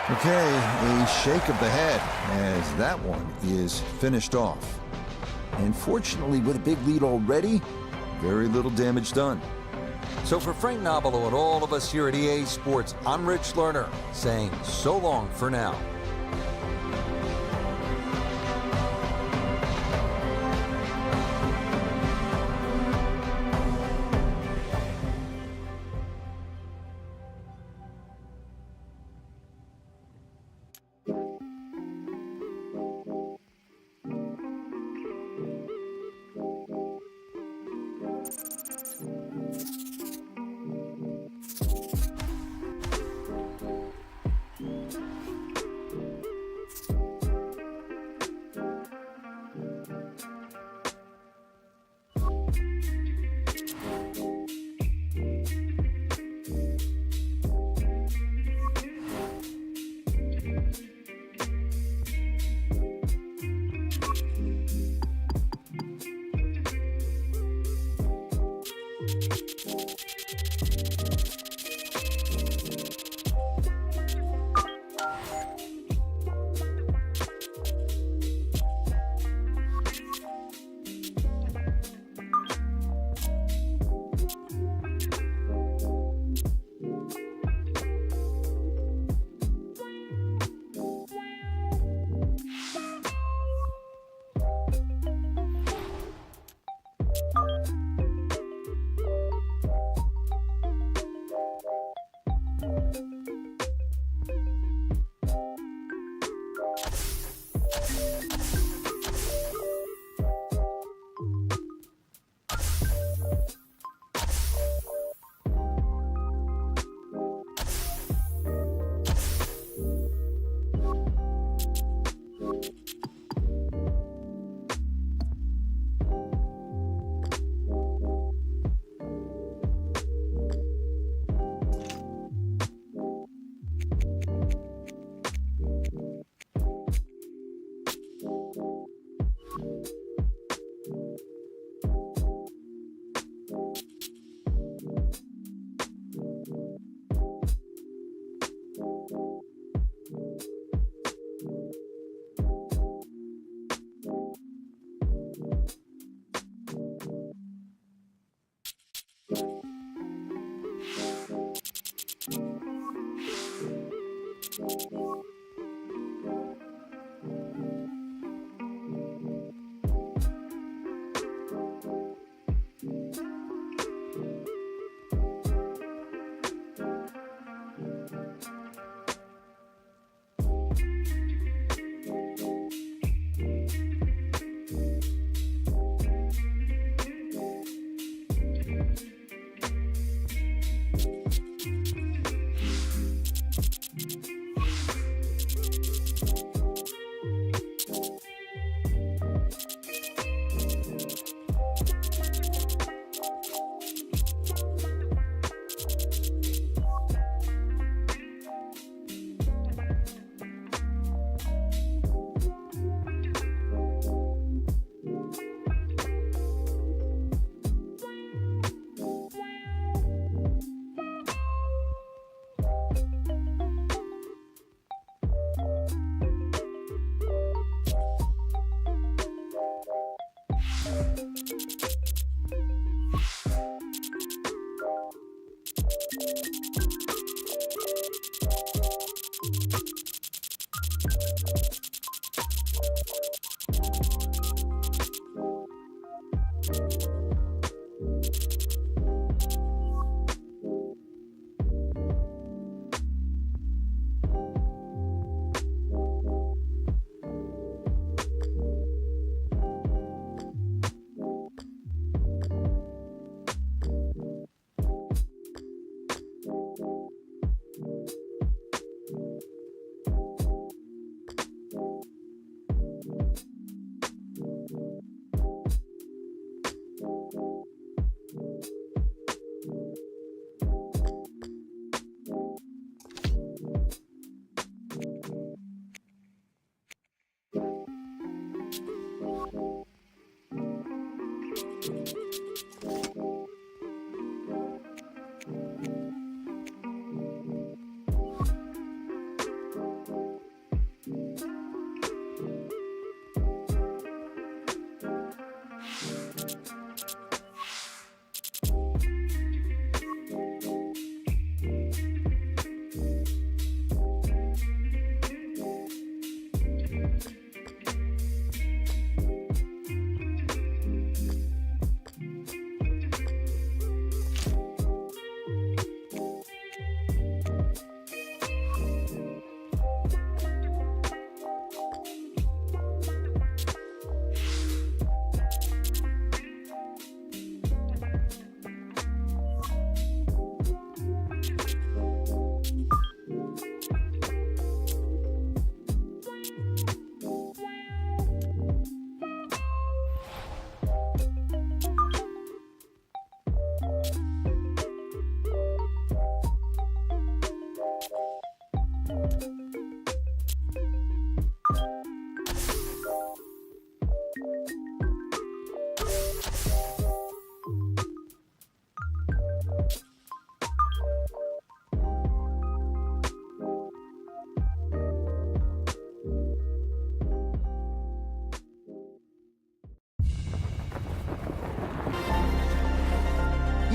S2: Okay, a shake of the head as that one is finished off. And fortunately, with a big lead already, very little damage done. So for Frank Nobilo and all of us here at EA Sports, I'm Rich Lerner saying so long for now.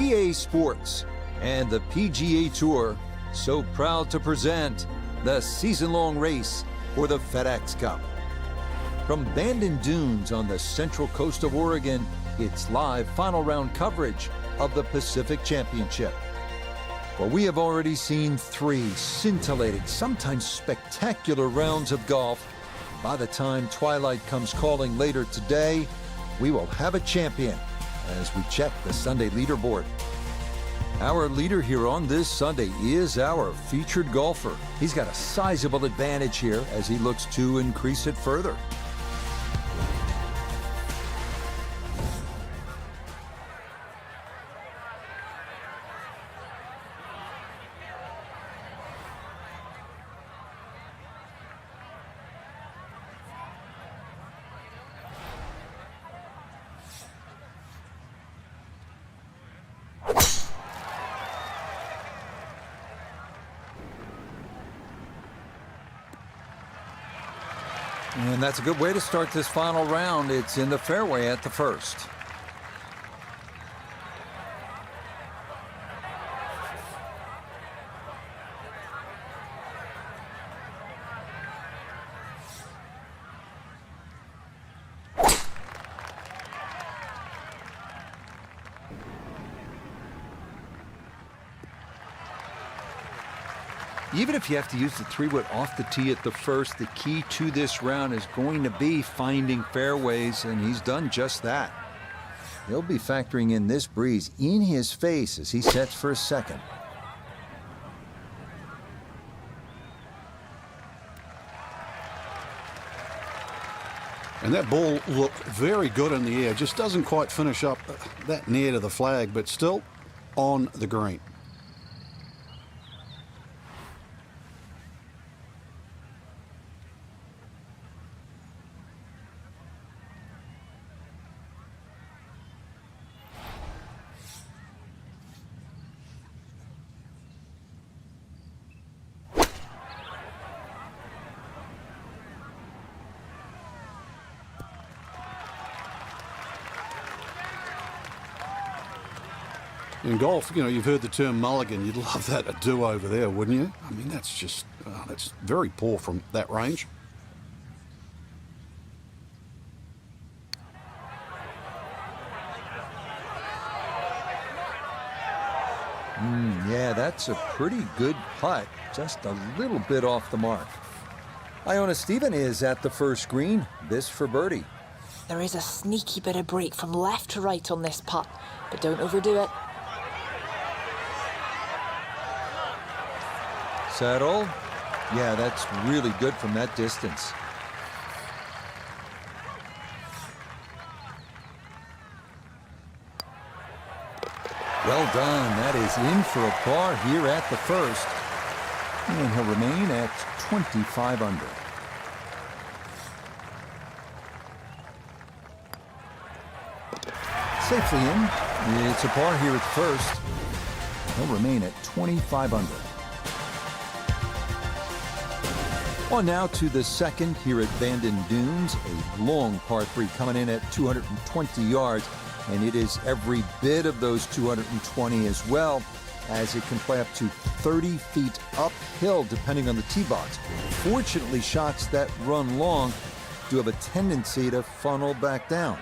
S2: EA Sports and the PGA Tour so proud to present the season-long race for the FedEx Cup. From Bandon Dunes on the central coast of Oregon, it's live final round coverage of the Pacific Championship. Well, we have already seen 3 scintillating, sometimes spectacular rounds of golf. By the time twilight comes calling later today, we will have a champion as we check the Sunday leaderboard. Our leader here on this Sunday is our featured golfer. He's got a sizable advantage here as he looks to increase it further. And that's a good way to start this final round. It's in the fairway at the first. Even if you have to use the 3-wood off the tee at the first, the key to this round is going to be finding fairways, and he's done just that. He'll be factoring in this breeze in his face as he sets for a second.
S4: And that ball looked very good in the air. Just doesn't quite finish up that near to the flag, but still on the green. In golf, you know, you've heard the term mulligan. You'd love that a do-over there, wouldn't you? I mean, that's just, that's very poor from that range.
S2: Yeah, that's a pretty good putt. Just a little bit off the mark. Iona Stephen is at the first green. This for birdie.
S6: There is a sneaky bit of break from left to right on this putt, but don't overdo it.
S2: Settle. Yeah, that's really good from that distance. Well done. That is in for a par here at the first. And he'll remain at 25 under. Safely in. It's a par here at the first. He'll remain at 25 under. On now to the second here at Bandon Dunes, a long par 3 coming in at 220 yards, and it is every bit of those 220 as well, as it can play up to 30 feet uphill depending on the tee box. Fortunately, shots that run long do have a tendency to funnel back down.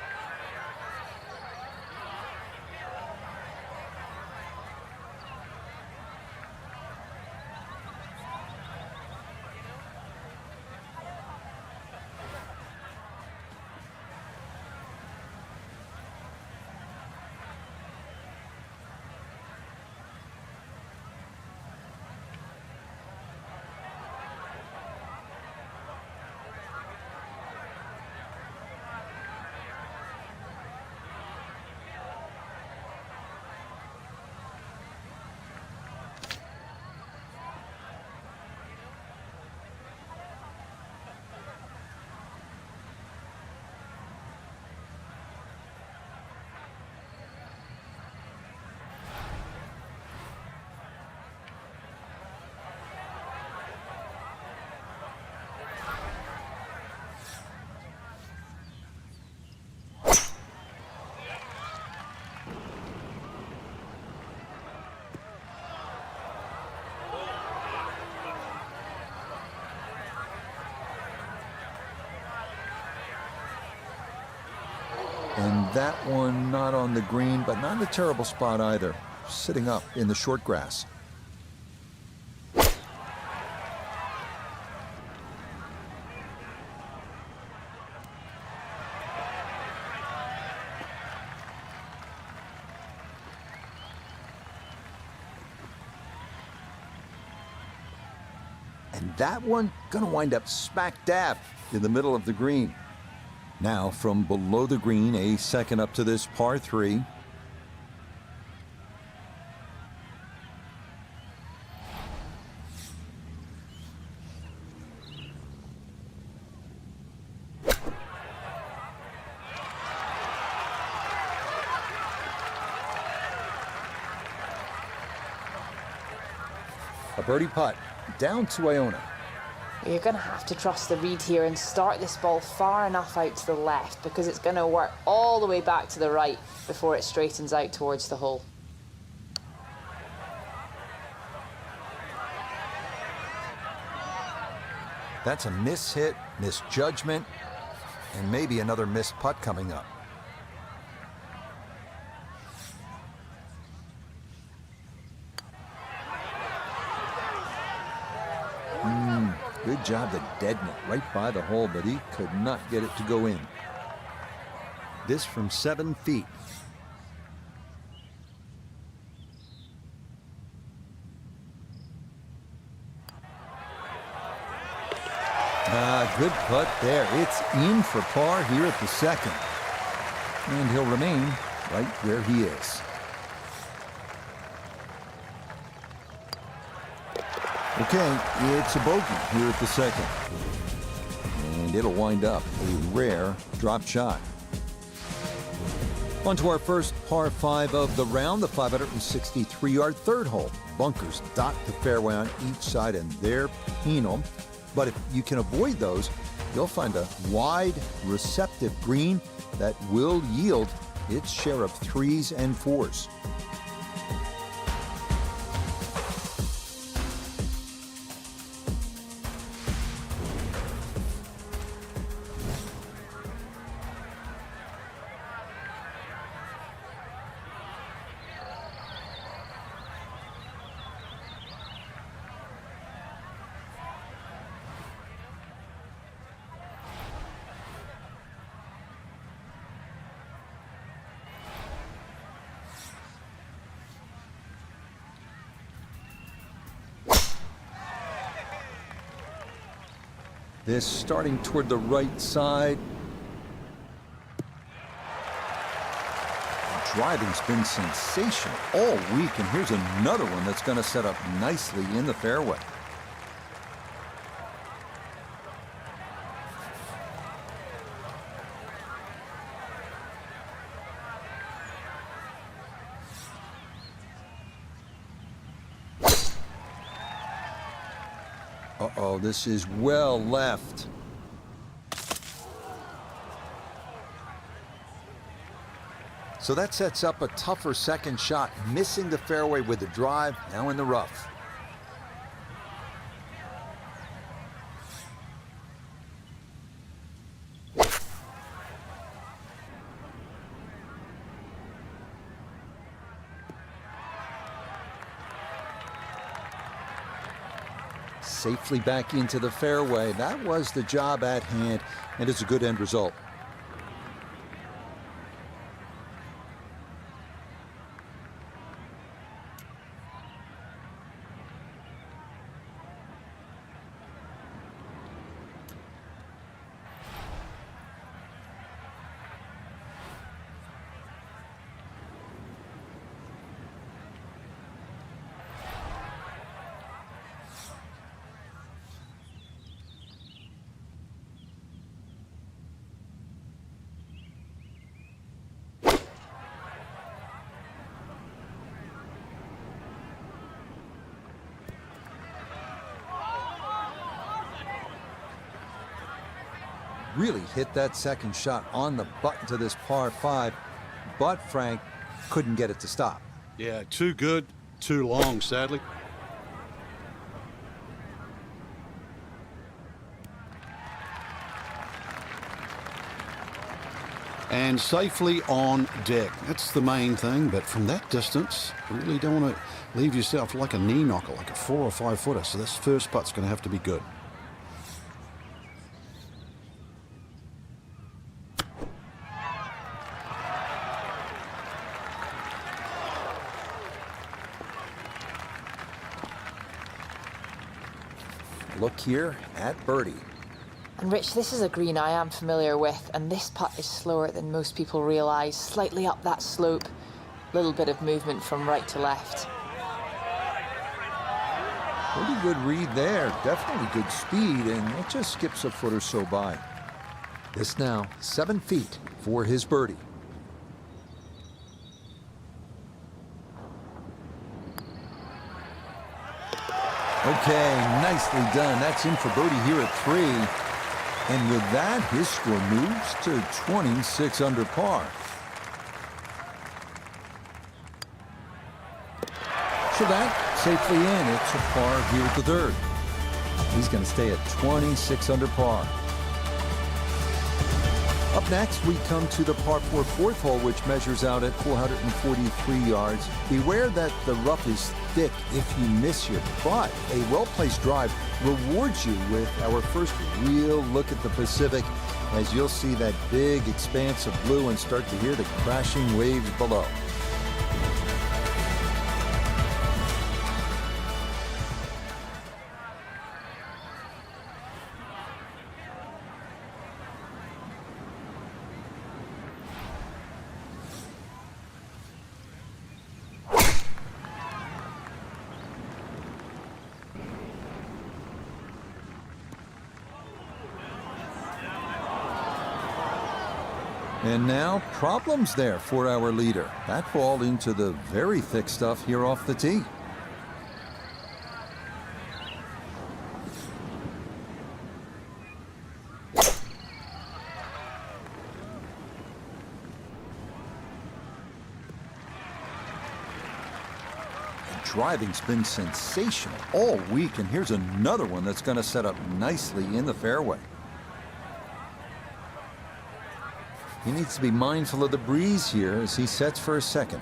S2: And that one not on the green, but not in a terrible spot either. Sitting up in the short grass. And that one gonna wind up smack dab in the middle of the green. Now from below the green, a second up to this par 3. A birdie putt down to Iona.
S6: You're going to have to trust the read here and start this ball far enough out to the left, because it's going to work all the way back to the right before it straightens out towards the hole.
S2: That's a mishit, misjudgment, and maybe another missed putt coming up. Good job to deaden it right by the hole, but he could not get it to go in. This from 7 feet. Good putt there. It's in for par here at the second. And he'll remain right where he is. Okay, it's a bogey here at the second. And it'll wind up a rare drop shot. On to our first par 5 of the round, the 563-yard third hole. Bunkers dot the fairway on each side, and they're penal. But if you can avoid those, you'll find a wide, receptive green that will yield its share of 3s and 4s. This starting toward the right side. Driving's been sensational all week, and here's another one that's going to set up nicely in the fairway. Uh-oh, this is well left. So that sets up a tougher second shot, missing the fairway with the drive, now in the rough. Safely back into the fairway. That was the job at hand, and it's a good end result. Really hit that second shot on the button to this par 5, but Frank couldn't get it to stop.
S4: Yeah, too good, too long, sadly. And safely on deck. That's the main thing, but from that distance, you really don't want to leave yourself like a knee knocker, like a 4 or 5 footer. So this first putt's going to have to be good.
S2: Look here at birdie.
S6: And Rich, this is a green I am familiar with, and this putt is slower than most people realise. Slightly up that slope, little bit of movement from right to left.
S2: Pretty good read there. Definitely good speed, and it just skips a foot or so by. This now 7 feet for his birdie. Okay, nicely done. That's in for birdie here at 3. And with that, his score moves to 26 under par. So that safely in. It's a par here at the 3rd. He's going to stay at 26 under par. Up next, we come to the par 4 4th hole, which measures out at 443 yards. Beware that the rough is thick if you miss here, but a well-placed drive rewards you with our first real look at the Pacific, as you'll see that big expanse of blue and start to hear the crashing waves below. And now, problems there for our leader. That ball into the very thick stuff here off the tee. And driving's been sensational all week, and here's another one that's going to set up nicely in the fairway. He needs to be mindful of the breeze here as he sets for a second.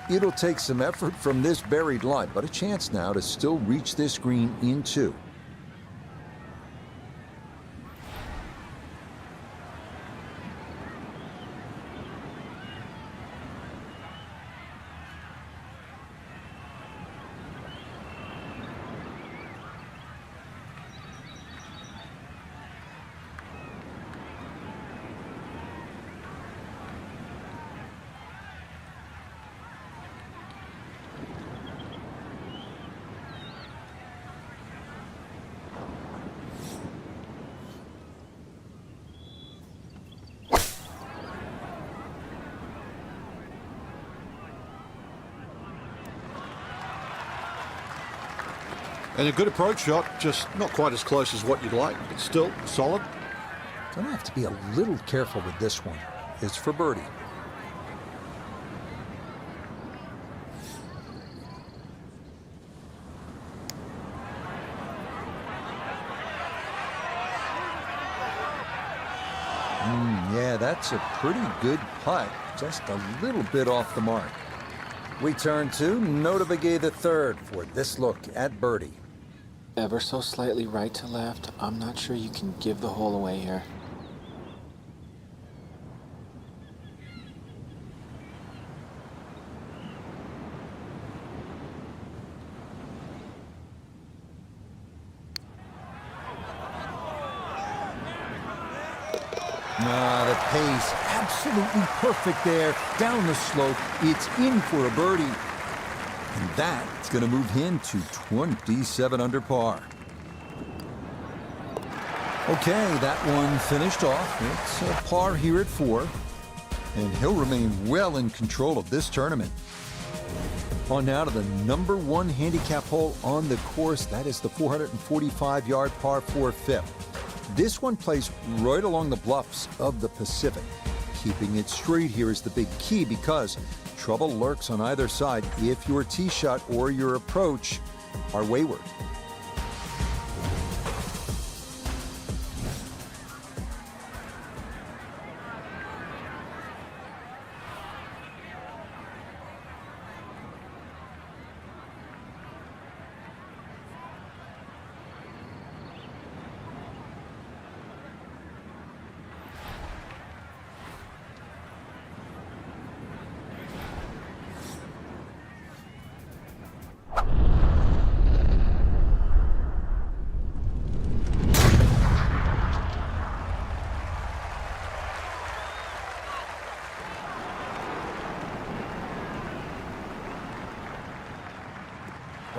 S2: It'll take some effort from this buried lie, but a chance now to still reach this green in 2.
S4: And a good approach shot, just not quite as close as what you'd like, but still solid.
S2: Gonna have to be a little careful with this one. It's for birdie. Yeah, that's a pretty good putt. Just a little bit off the mark. We turn to Notah Begay III for this look at birdie.
S3: Ever so slightly right to left. I'm not sure you can give the hole away here.
S2: The pace, absolutely perfect there. Down the slope, it's in for a birdie. And that's going to move him to 27 under par. Okay, that one finished off. It's a par here at 4. And he'll remain well in control of this tournament. On now to the number 1 handicap hole on the course. That is the 445-yard par 4 fifth. This one plays right along the bluffs of the Pacific. Keeping it straight here is the big key because trouble lurks on either side if your tee shot or your approach are wayward.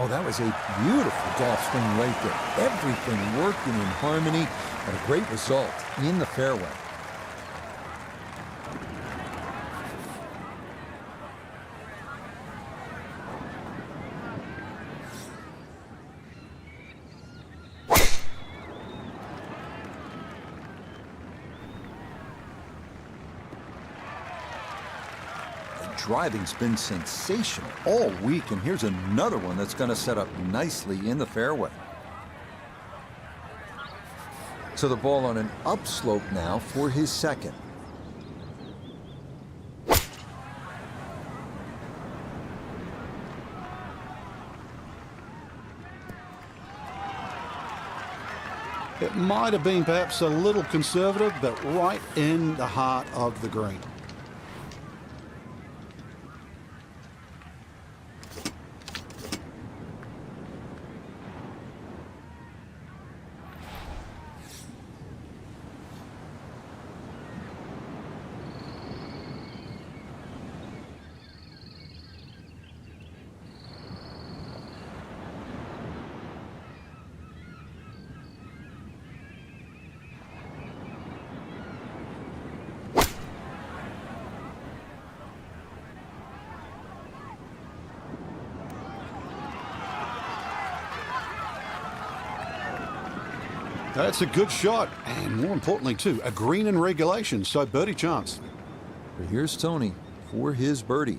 S2: Oh, that was a beautiful golf swing right there. Everything working in harmony and a great result in the fairway. Driving's been sensational all week, and here's another one that's going to set up nicely in the fairway. So the ball on an upslope now for his second.
S4: It might have been perhaps a little conservative, but right in the heart of the green. That's a good shot, and more importantly, too, a green in regulation, so birdie chance.
S2: But here's Tony for his birdie.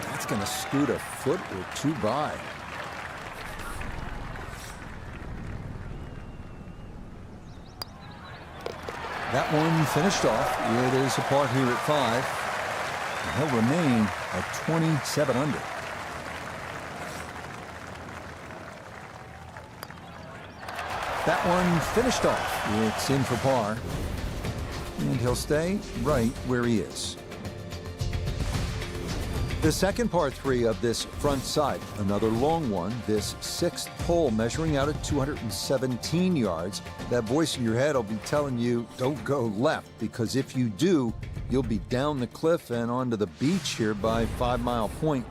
S2: That's going to scoot a foot or two by. That one finished off. It is a par here at 5. And he'll remain at 27 under. That one finished off. It's in for par. And he'll stay right where he is. The second par 3 of this front side, another long one, this 6th hole measuring out at 217 yards. That voice in your head will be telling you, don't go left, because if you do, you'll be down the cliff and onto the beach here by 5 Mile Point.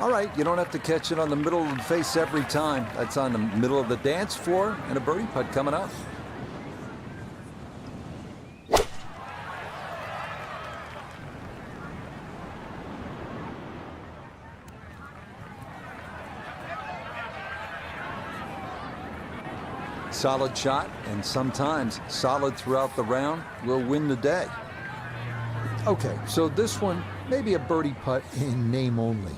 S2: All right, you don't have to catch it on the middle of the face every time. That's on the middle of the dance floor, and a birdie putt coming up. Solid shot, and sometimes solid throughout the round, will win the day. Okay, so this one may be a birdie putt in name only.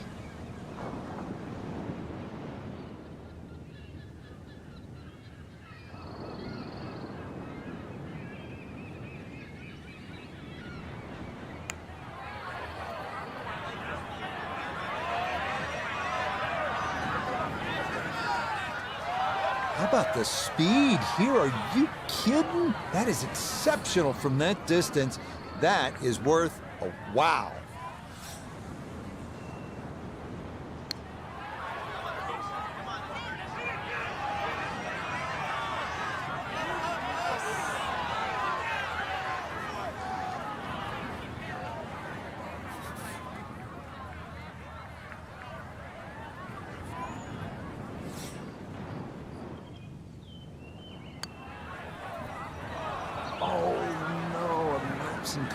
S2: How about the speed here? Are you kidding? That is exceptional from that distance. That is worth a wow.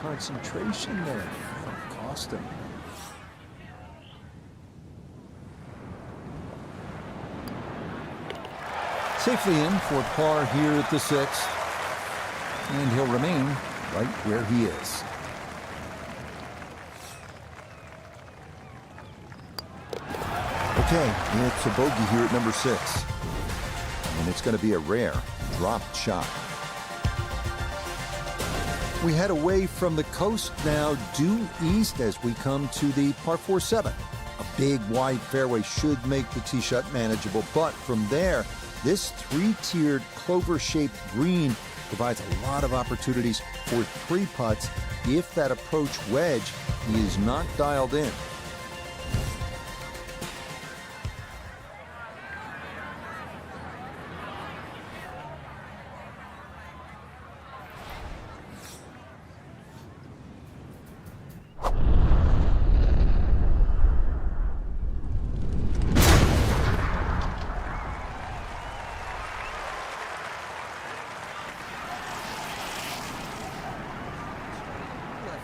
S2: Concentration there. That'll cost him. Safely in for par here at the 6th. And he'll remain right where he is. Okay, it's a bogey here at number 6. And it's going to be a rare dropped shot. We head away from the coast now, due east as we come to the par 4-7. A big wide fairway should make the tee shot manageable, but from there, this 3-tiered clover-shaped green provides a lot of opportunities for 3 putts if that approach wedge is not dialed in.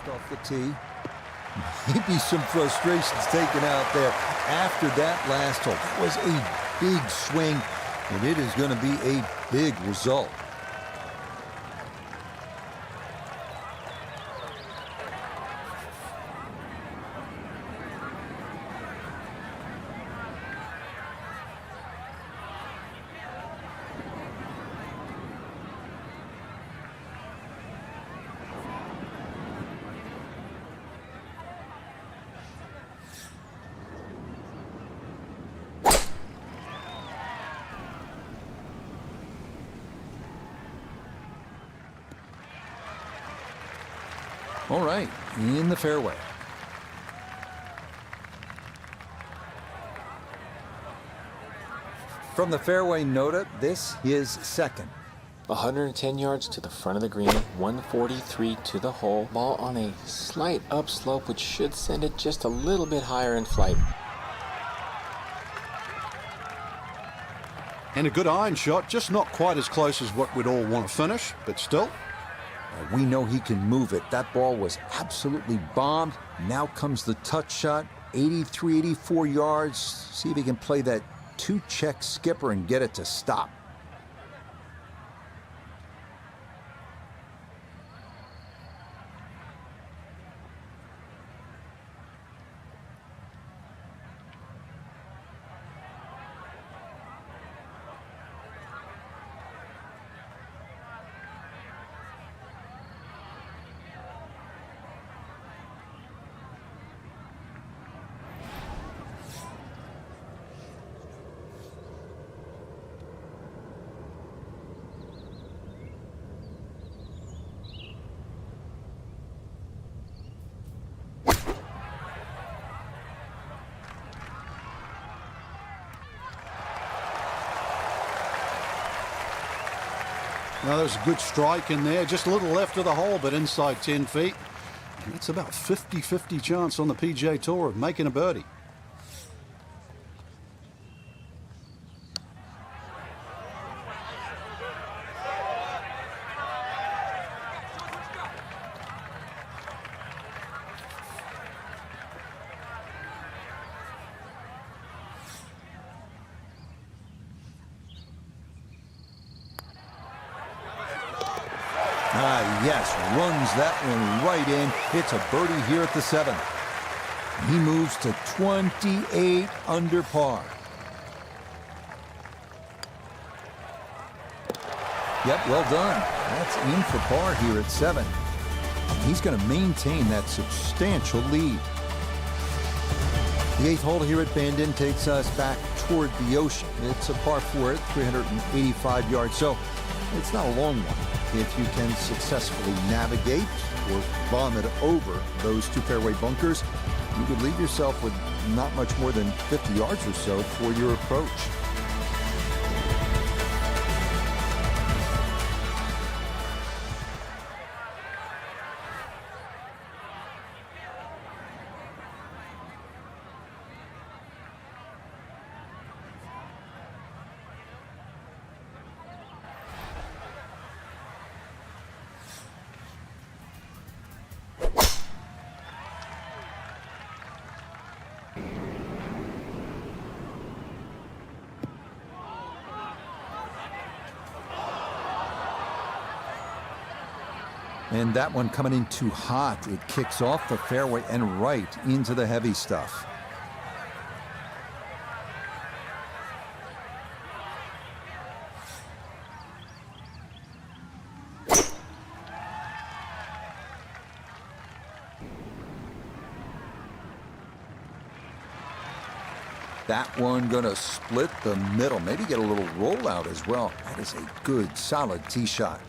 S2: Off the tee. Maybe some frustrations taken out there after that last hole. That was a big swing, and it is going to be a big result. All right, in the fairway. From the fairway nota, this is second.
S3: 110 yards to the front of the green, 143 to the hole. Ball on a slight upslope, which should send it just a little bit higher in flight.
S4: And a good iron shot, just not quite as close as what we'd all want to finish, but still.
S2: We know he can move it. That ball was absolutely bombed. Now comes the touch shot, 83, 84 yards. See if he can play that 2-check skipper and get it to stop.
S4: Now, there's a good strike in there, just a little left of the hole, but inside 10 feet. And it's about 50-50 chance on the PGA Tour of making a birdie.
S2: Yes, runs that one right in. It's a birdie here at the 7th. He moves to 28 under par. Yep, well done. That's in for par here at 7. And he's going to maintain that substantial lead. The 8th hole here at Bandon takes us back toward the ocean. It's a par 4 at 385 yards, so it's not a long one. If you can successfully navigate or vomit over those 2 fairway bunkers, you could leave yourself with not much more than 50 yards or so for your approach. And that one coming in too hot. It kicks off the fairway and right into the heavy stuff. That one gonna split the middle. Maybe get a little rollout as well. That is a good, solid tee shot.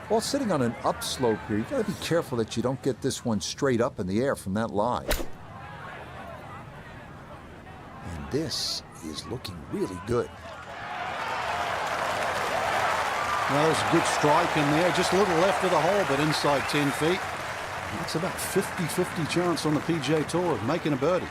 S2: While sitting on an upslope here, you got to be careful that you don't get this one straight up in the air from that lie. And this is looking really good.
S4: Well, there's a good strike in there. Just a little left of the hole, but inside 10 feet. That's about 50-50 chance on the PGA Tour of making a birdie.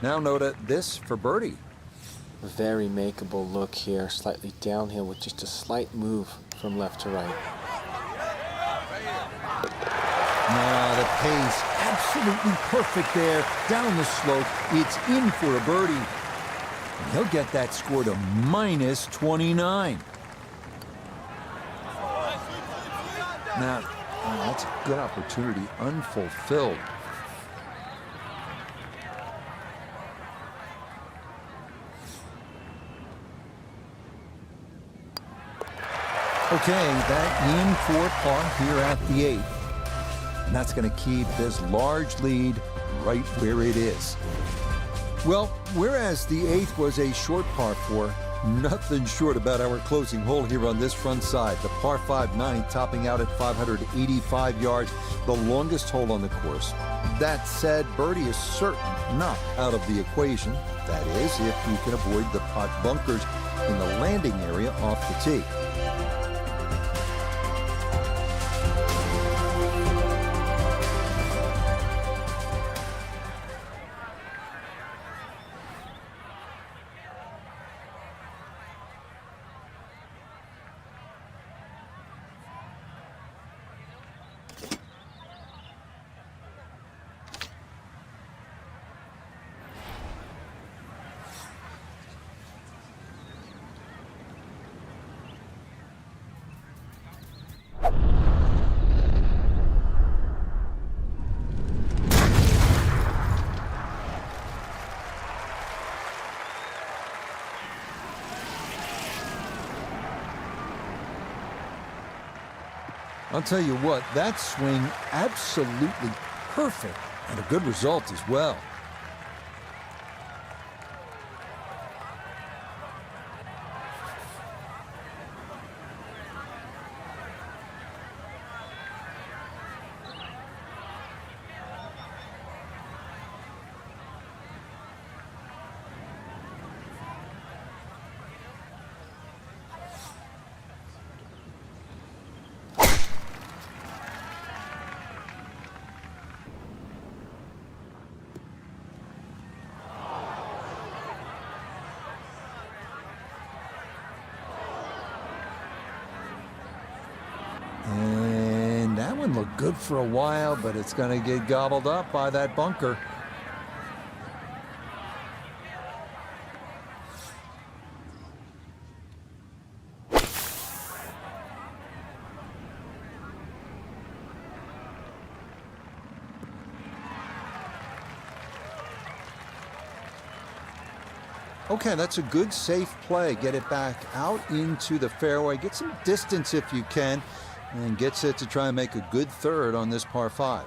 S2: Now note this for birdie.
S3: Very makeable look here, slightly downhill with just a slight move from left to right.
S2: Now the pace, absolutely perfect there. Down the slope, it's in for a birdie. And he'll get that score to -29. Now, that's a good opportunity, unfulfilled. Okay, that in for par here at the 8th. And that's going to keep this large lead right where it is. Well, whereas the 8th was a short par 4, nothing short about our closing hole here on this front side. The par 5 9th topping out at 585 yards, the longest hole on the course. That said, birdie is certain not out of the equation. That is, if you can avoid the pot bunkers in the landing area off the tee. I'll tell you what, that swing absolutely perfect and a good result as well. good for a while, but it's going to get gobbled up by that bunker. Okay, that's a good, safe play. Get it back out into the fairway. Get some distance if you can, and gets it to try and make a good third on this par 5.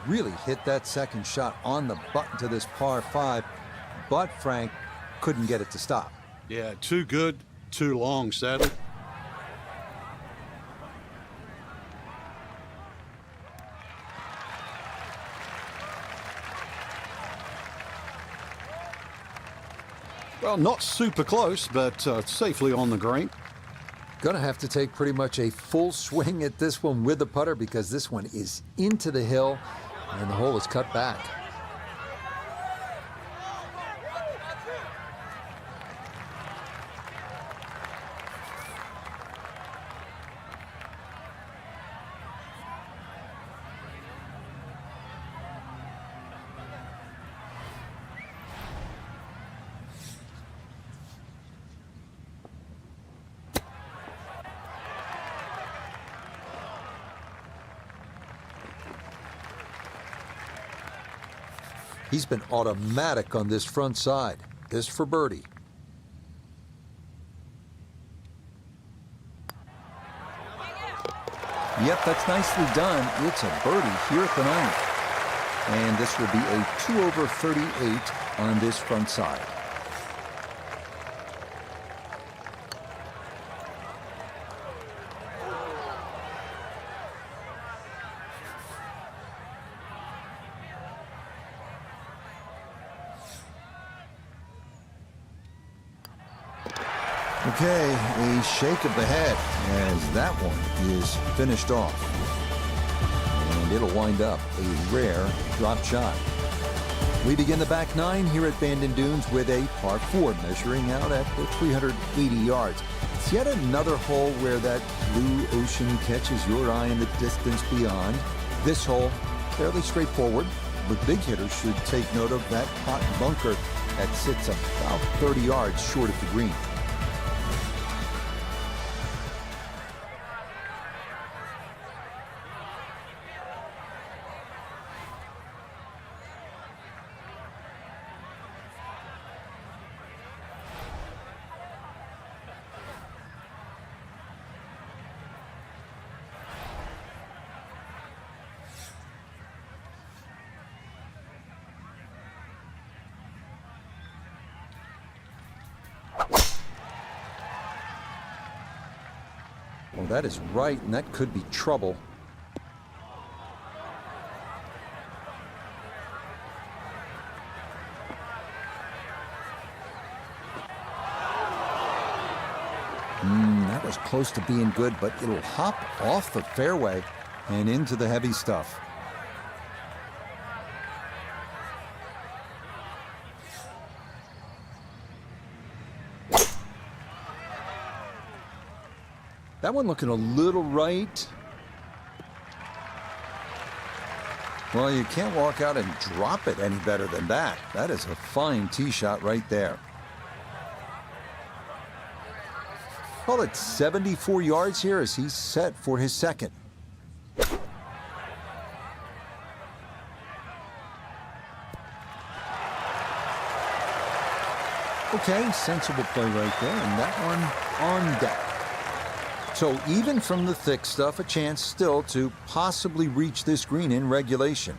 S2: Really hit that second shot on the button to this par 5, but Frank couldn't get it to stop.
S4: Yeah, too good, too long, sadly. Well, not super close, but safely on the green.
S2: Gonna have to take pretty much a full swing at this one with the putter, because this one is into the hill and the hole is cut back. He's been automatic on this front side. This for birdie. Yep, that's nicely done. It's a birdie here at the 9th. And this will be a 2 over 38 on this front side. Okay, a shake of the head as that one is finished off. And it'll wind up a rare drop shot. We begin the back 9 here at Bandon Dunes with a par 4 measuring out at 380 yards. It's yet another hole where that blue ocean catches your eye in the distance beyond. This hole, fairly straightforward, but big hitters should take note of that hot bunker that sits about 30 yards short of the green. Well, that is right, and that could be trouble. That was close to being good, but it'll hop off the fairway and into the heavy stuff. That one looking a little right. Well, you can't walk out and drop it any better than that. That is a fine tee shot right there. Call it 74 yards here as he's set for his second. Okay, sensible play right there, and that one on deck. So even from the thick stuff, a chance still to possibly reach this green in regulation.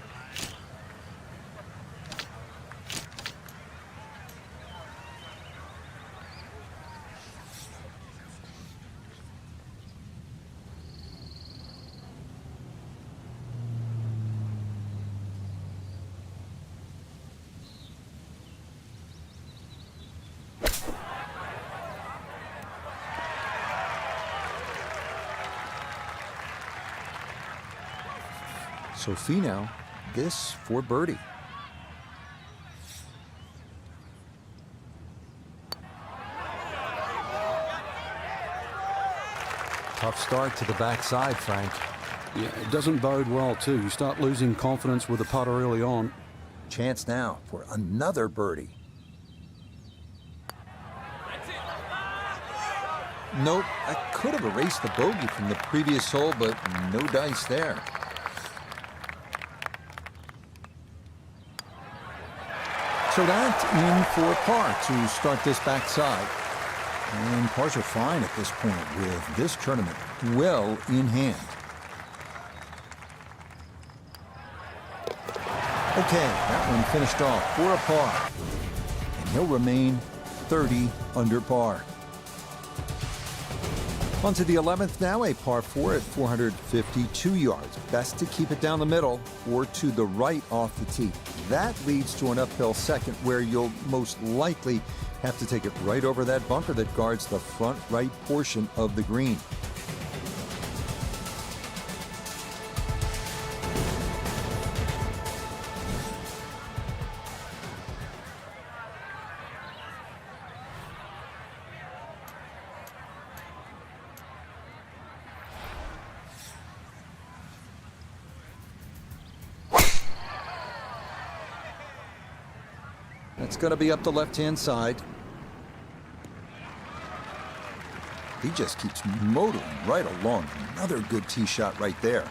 S2: Sophie now, this for birdie. Tough start to the backside, Frank.
S4: Yeah, it doesn't bode well, too. You start losing confidence with the putter early on.
S2: Chance now for another birdie. Nope, I could have erased the bogey from the previous hole, but no dice there. So that's in for par to start this backside. And pars are fine at this point with this tournament well in hand. Okay, that one finished off for a par. And he'll remain 30 under par. On to the 11th now, a par 4 at 452 yards. Best to keep it down the middle or to the right off the tee. That leads to an uphill second where you'll most likely have to take it right over that bunker that guards the front right portion of the green. That's going to be up the left-hand side. He just keeps motoring right along. Another good tee shot right there.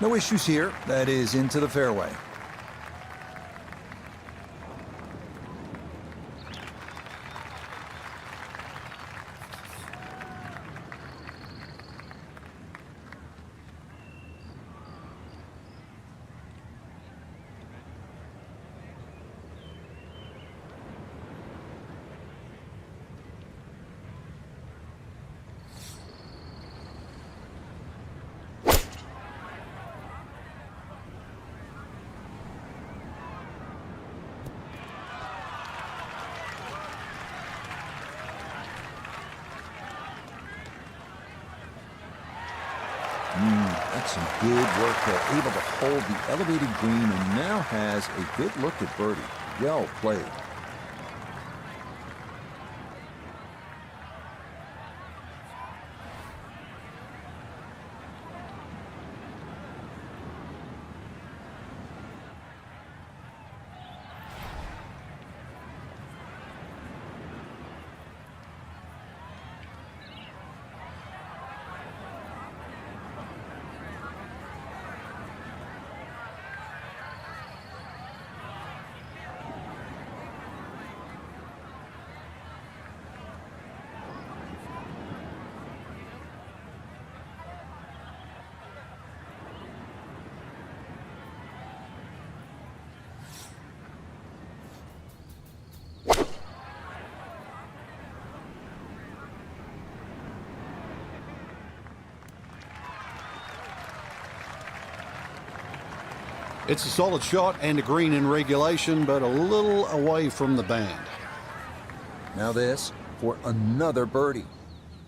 S2: No issues here. That is into the fairway. That's some good work there. Able to hold the elevated green and now has a good look at birdie. Well played.
S4: It's a solid shot and a green in regulation, but a little away from the band.
S2: Now this for another birdie.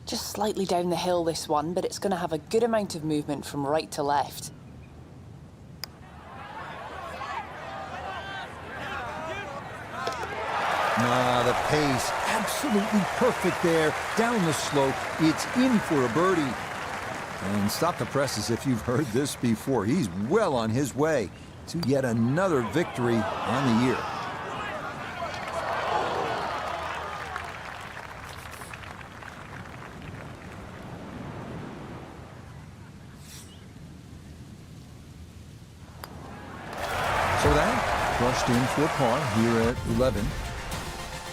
S6: Just slightly down the hill, this one, but it's going to have a good amount of movement from right to left.
S2: The pace, absolutely perfect there. Down the slope, it's in for a birdie. And stop the presses if you've heard this before. He's well on his way to yet another victory on the year. So that crushed in for par here at 11.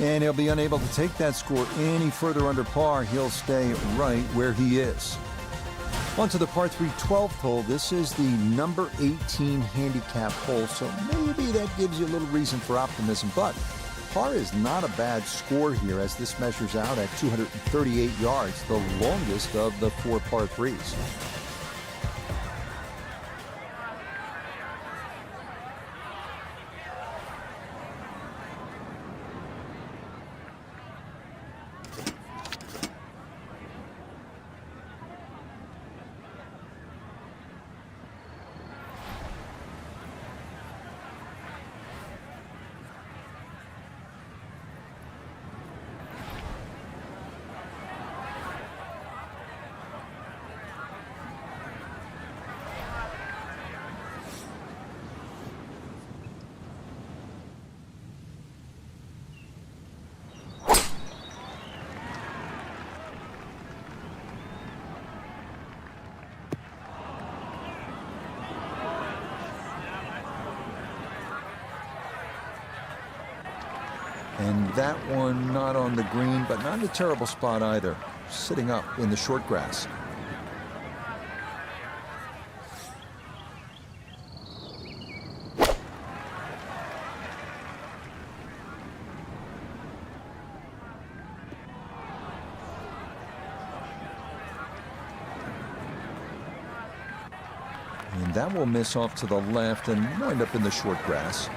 S2: And he'll be unable to take that score any further under par. He'll stay right where he is. On to the par 3 12th hole. This is the number 18 handicap hole, so maybe that gives you a little reason for optimism. But par is not a bad score here, as this measures out at 238 yards, the longest of the 4 par 3s. And that one not on the green, but not in a terrible spot either. Sitting up in the short grass. And that will miss off to the left and wind up in the short grass.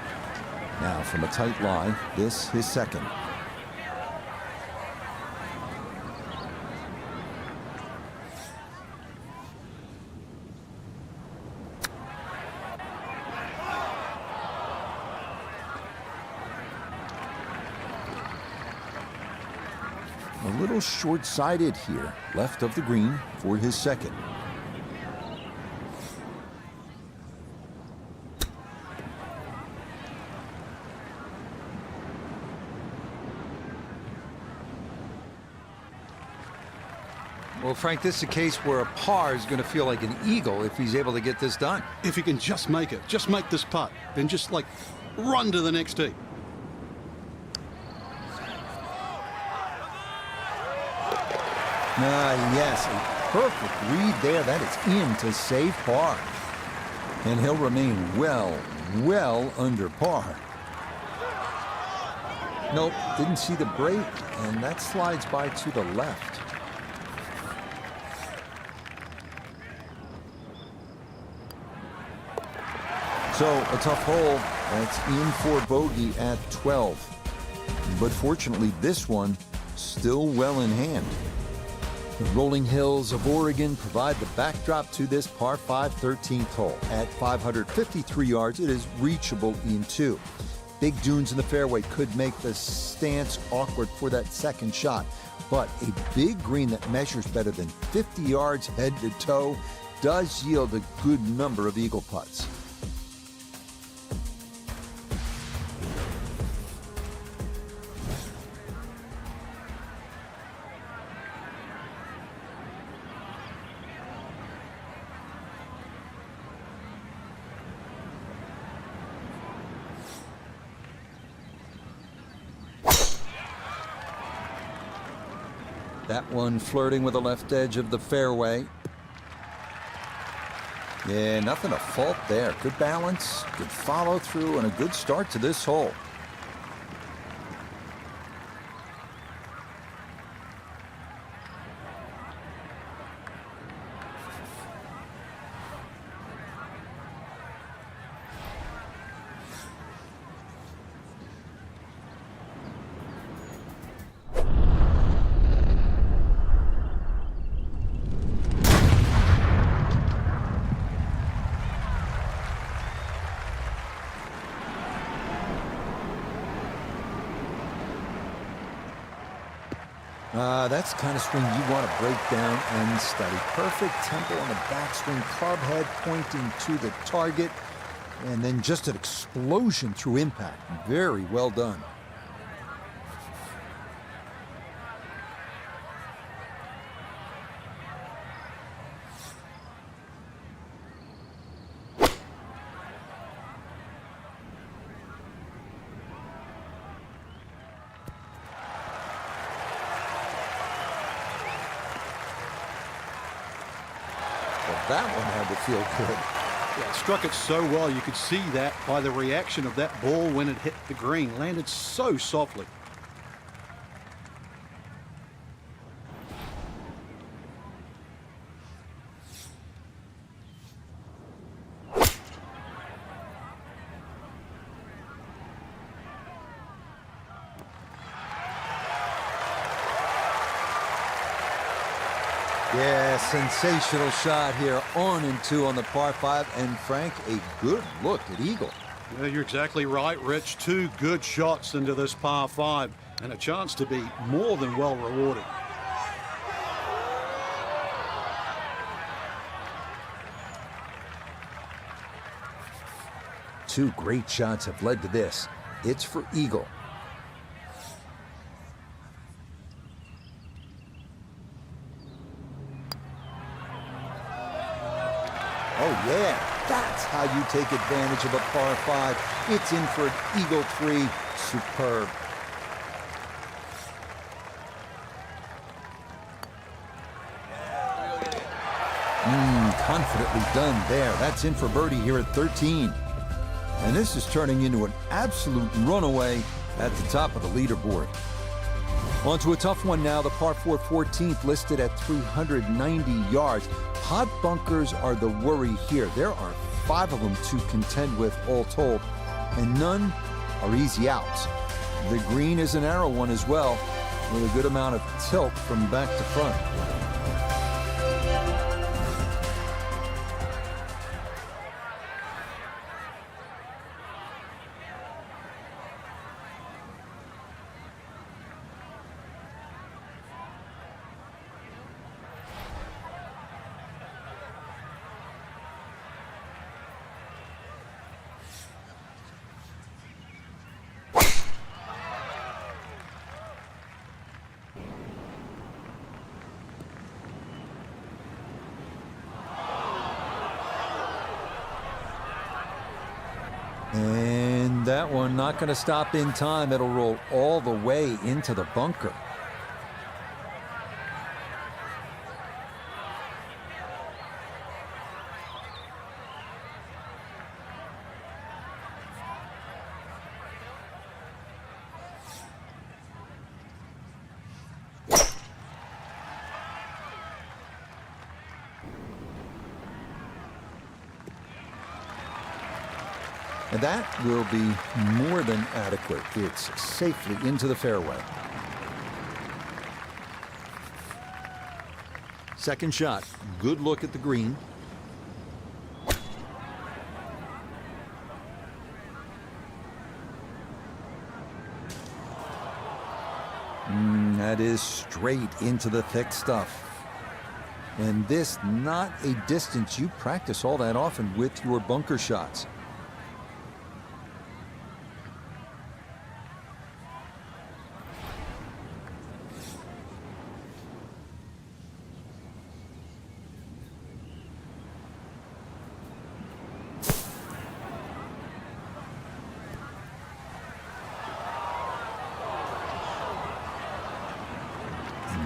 S2: Now, from a tight lie, this his second. A little short-sided here, left of the green for his second. Well, Frank, this is a case where a par is going to feel like an eagle if he's able to get this done.
S4: If he can just make it, just make this putt, then just like run to the next tee.
S2: Yes, a perfect read there. That is in to save par. And he'll remain well under par. Nope, didn't see the break, and that slides by to the left. So a tough hole. That's in for bogey at 12. But fortunately, this one still well in hand. The rolling hills of Oregon provide the backdrop to this par 5 13th hole. At 553 yards, it is reachable in 2. Big dunes in the fairway could make the stance awkward for that second shot. But a big green that measures better than 50 yards head to toe does yield a good number of eagle putts. That one flirting with the left edge of the fairway. Yeah, nothing to fault there. Good balance, good follow through, and a good start to this hole. That's the kind of swing you want to break down and study. Perfect tempo on the backswing, club head pointing to the target, and then just an explosion through impact. Very well done. That one had to feel good.
S4: Yeah, struck it so well. You could see that by the reaction of that ball when it hit the green. Landed so softly.
S2: Yeah, sensational shot here. On and two on the par 5. And Frank, a good look at eagle.
S4: Yeah, you're exactly right, Rich. Two good shots into this par 5 and a chance to be more than well rewarded.
S2: Two great shots have led to this. It's for eagle. Oh, yeah, that's how you take advantage of a par 5. It's in for an eagle 3. Superb. Confidently done there. That's in for birdie here at 13. And this is turning into an absolute runaway at the top of the leaderboard. On to a tough one now, the par 4 14th, listed at 390 yards. Pot bunkers are the worry here. There are 5 of them to contend with all told, and none are easy outs. The green is a narrow one as well, with a good amount of tilt from back to front. And that one not going to stop in time. It'll roll all the way into the bunker. And that will be more than adequate. It's safely into the fairway. Second shot. Good look at the green. That is straight into the thick stuff. And this not a distance you practice all that often with your bunker shots.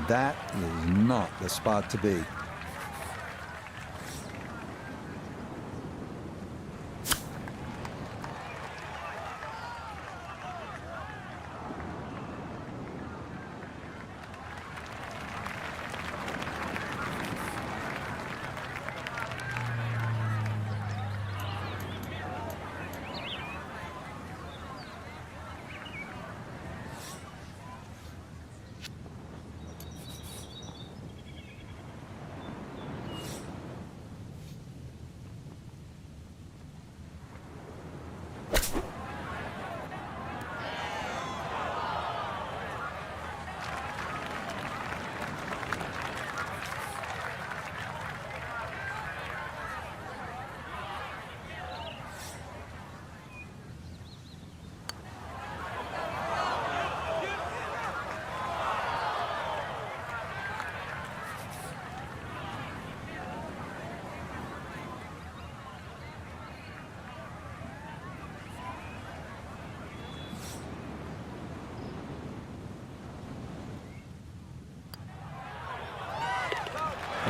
S2: That is not the spot to be.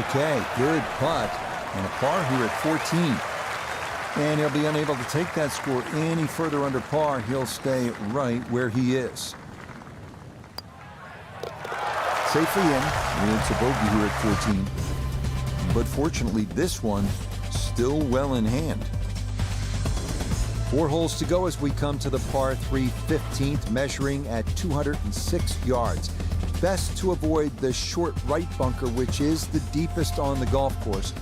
S2: Okay, good putt. And a par here at 14. And he'll be unable to take that score any further under par. He'll stay right where he is. Safely in. It's a bogey here at 14. But fortunately, this one still well in hand. 4 holes to go as we come to the par 3 15th, measuring at 206 yards. Best to avoid the short right bunker, which is the deepest on the golf course.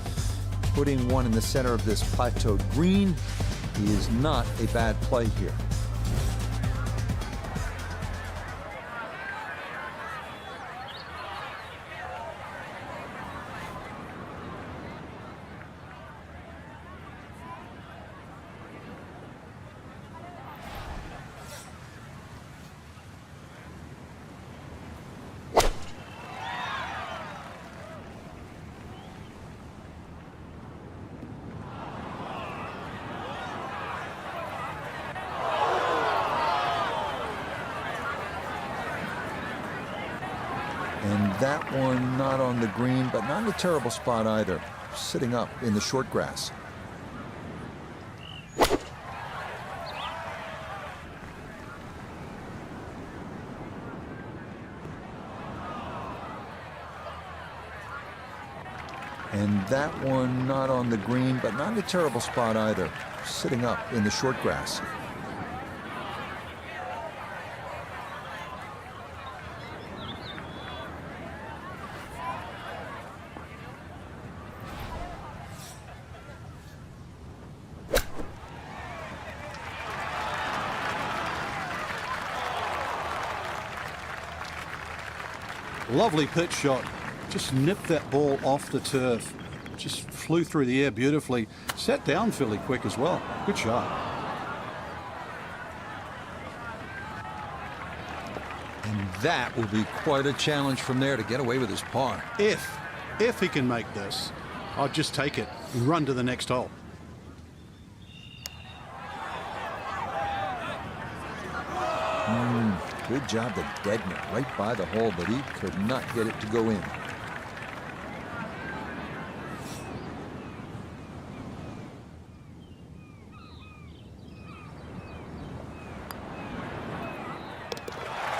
S2: Putting one in the center of this plateaued green is not a bad play here. And that one not on the green, but not in a terrible spot either. Sitting up in the short grass. And that one not on the green, but not in a terrible spot either. Sitting up in the short grass.
S4: Lovely pitch shot. Just nipped that ball off the turf. Just flew through the air beautifully. Sat down fairly quick as well. Good shot.
S2: And that will be quite a challenge from there to get away with his par.
S4: If he can make this, I'll just take it and run to the next hole.
S2: Good job to deaden it right by the hole, but he could not get it to go in.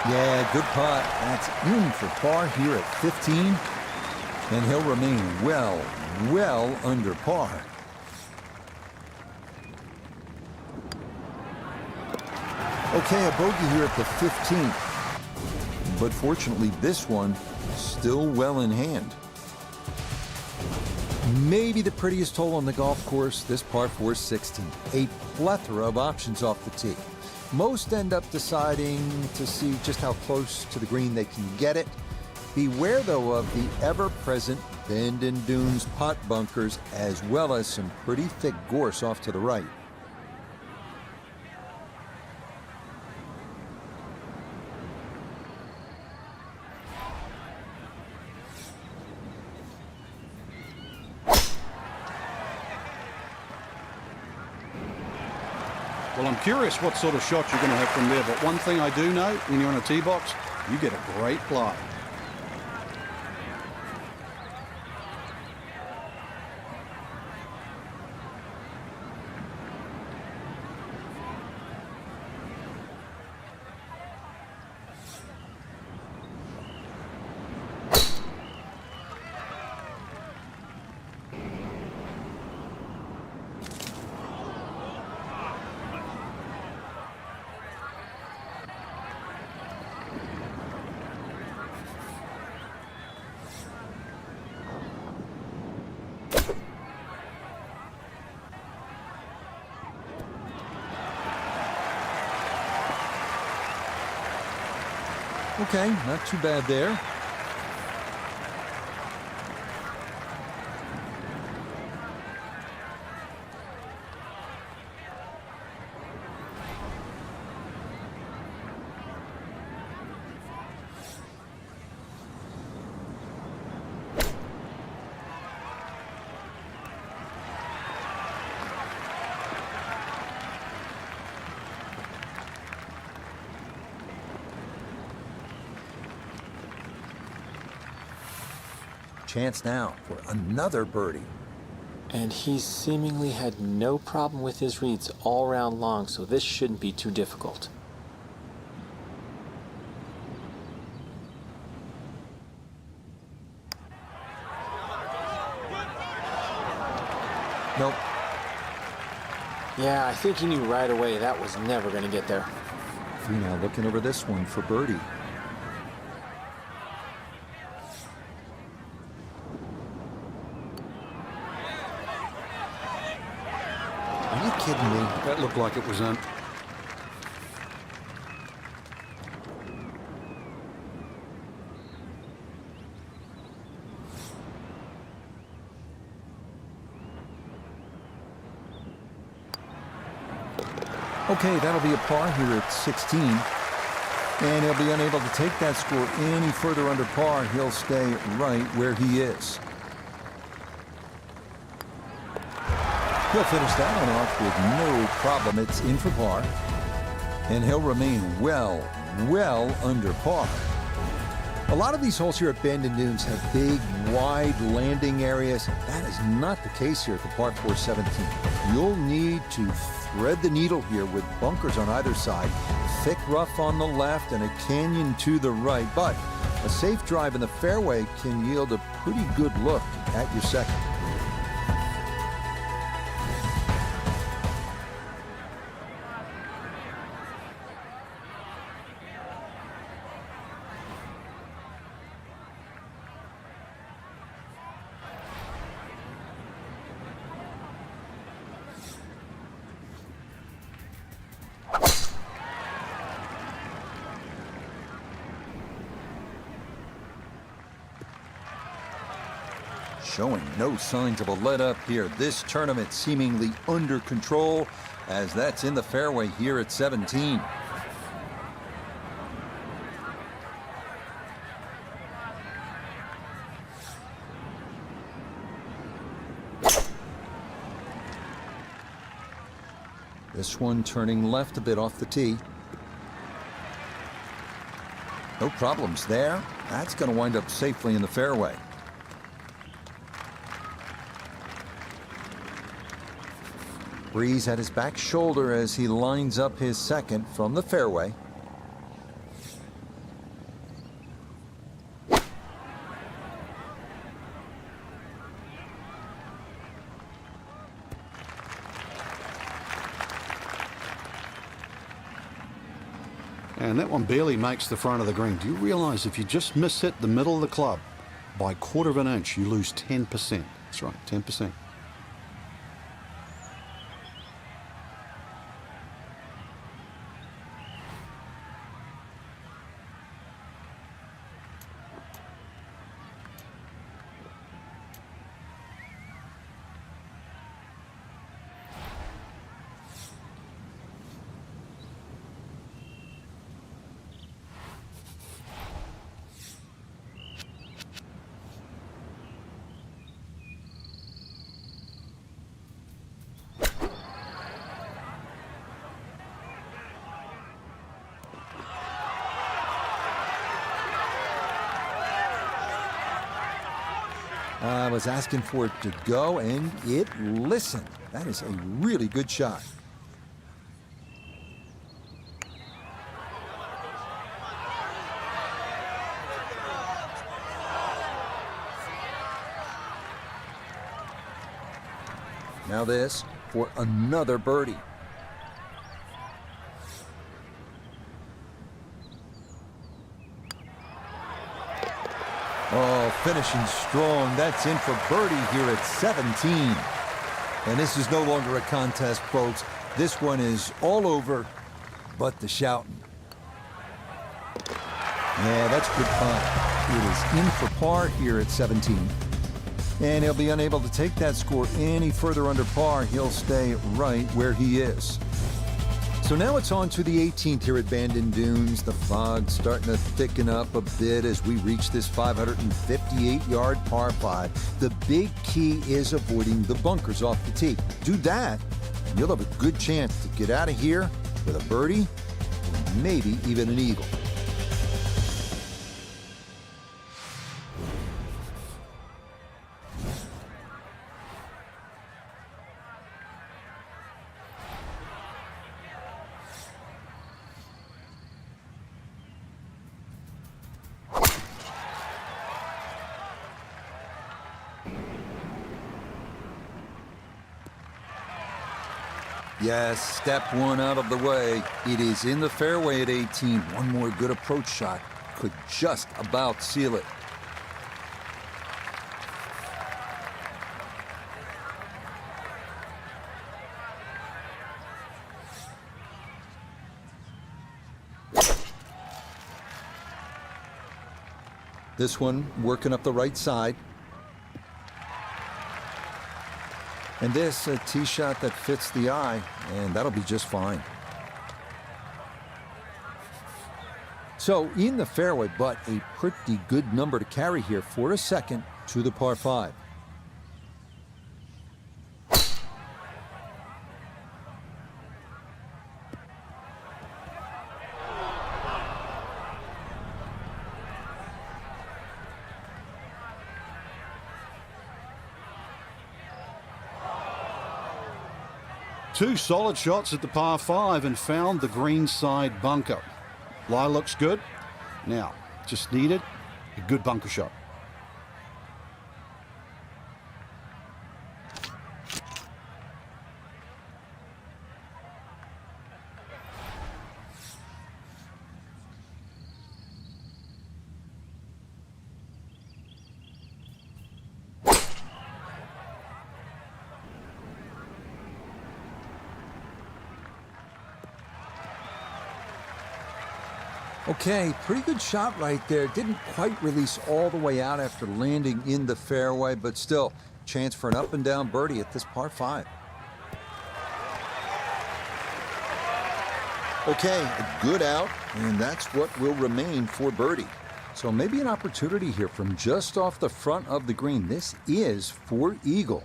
S2: Yeah, good putt. That's in for par here at 15. And he'll remain well under par. Okay, a bogey here at the 15th. But fortunately, this one still well in hand. Maybe the prettiest hole on the golf course, this par 4 16. A plethora of options off the tee. Most end up deciding to see just how close to the green they can get it. Beware, though, of the ever-present bend and dunes pot bunkers, as well as some pretty thick gorse off to the right.
S4: Well, I'm curious what sort of shot you're going to have from there, but one thing I do know, when you're on a tee box, you get a great lie.
S2: Okay, not too bad there. chance now for another birdie.
S3: And he seemingly had no problem with his reads all round long, so this shouldn't be too difficult.
S2: Nope.
S3: Yeah, I think he knew right away that was never going to get there.
S2: Now looking over this one for birdie.
S4: Are you kidding me? That looked like it was in.
S2: Okay, that'll be a par here at 16. And he'll be unable to take that score any further under par. He'll stay right where he is. He'll finish that one off with no problem. It's in for par. And he'll remain well under par. A lot of these holes here at Bandon Dunes have big, wide landing areas. That is not the case here at the par 4 17. You'll need to thread the needle here with bunkers on either side, thick rough on the left, and a canyon to the right. But a safe drive in the fairway can yield a pretty good look at your second. Showing no signs of a let-up here. This tournament seemingly under control, as that's in the fairway here at 17. This one turning left a bit off the tee. No problems there. That's going to wind up safely in the fairway. Breeze at his back shoulder as he lines up his second from the fairway.
S4: And that one barely makes the front of the green. Do you realize if you just miss hit the middle of the club by a quarter of an inch, you lose 10%. That's right, 10%.
S2: I was asking for it to go, and it listened. That is a really good shot. Now this for another birdie. Oh, finishing strong. That's in for birdie here at 17. And this is no longer a contest, folks. This one is all over but the shouting. Yeah, that's good fun. It is in for par here at 17. And he'll be unable to take that score any further under par. He'll stay right where he is. So now it's on to the 18th here at Bandon Dunes. The fog's starting to thicken up a bit as we reach this 558-yard par 5. The big key is avoiding the bunkers off the tee. Do that, and you'll have a good chance to get out of here with a birdie or maybe even an eagle. Yes, step one out of the way. It is in the fairway at 18. One more good approach shot could just about seal it. This one working up the right side. And this, a tee shot that fits the eye, and that'll be just fine. So in the fairway, but a pretty good number to carry here for a second to the par 5.
S4: Two solid shots at the par 5 and found the green side bunker. Lie looks good. Now, just needed a good bunker shot.
S2: Okay, pretty good shot right there. Didn't quite release all the way out after landing in the fairway, but still, chance for an up and down birdie at this par 5. Okay, a good out, and that's what will remain for birdie. So maybe an opportunity here from just off the front of the green. This is for eagle.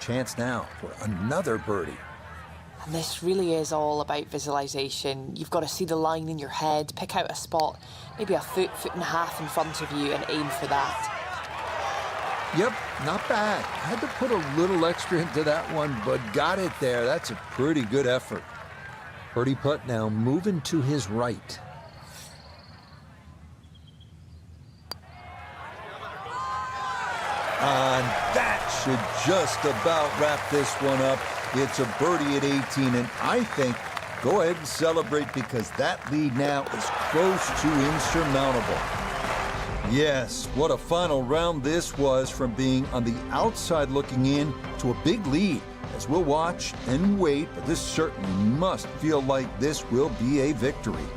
S2: Chance now for another birdie.
S6: And this really is all about visualization. You've got to see the line in your head, pick out a spot, maybe a foot, foot and a half in front of you, and aim for that.
S2: Yep, not bad. Had to put a little extra into that one, but got it there. That's a pretty good effort. Birdie putt now moving to his right. And that should just about wrap this one up. It's a birdie at 18, and I think go ahead and celebrate because that lead now is close to insurmountable. Yes, what a final round this was, from being on the outside looking in to a big lead. As we'll watch and wait, but this certainly must feel like this will be a victory.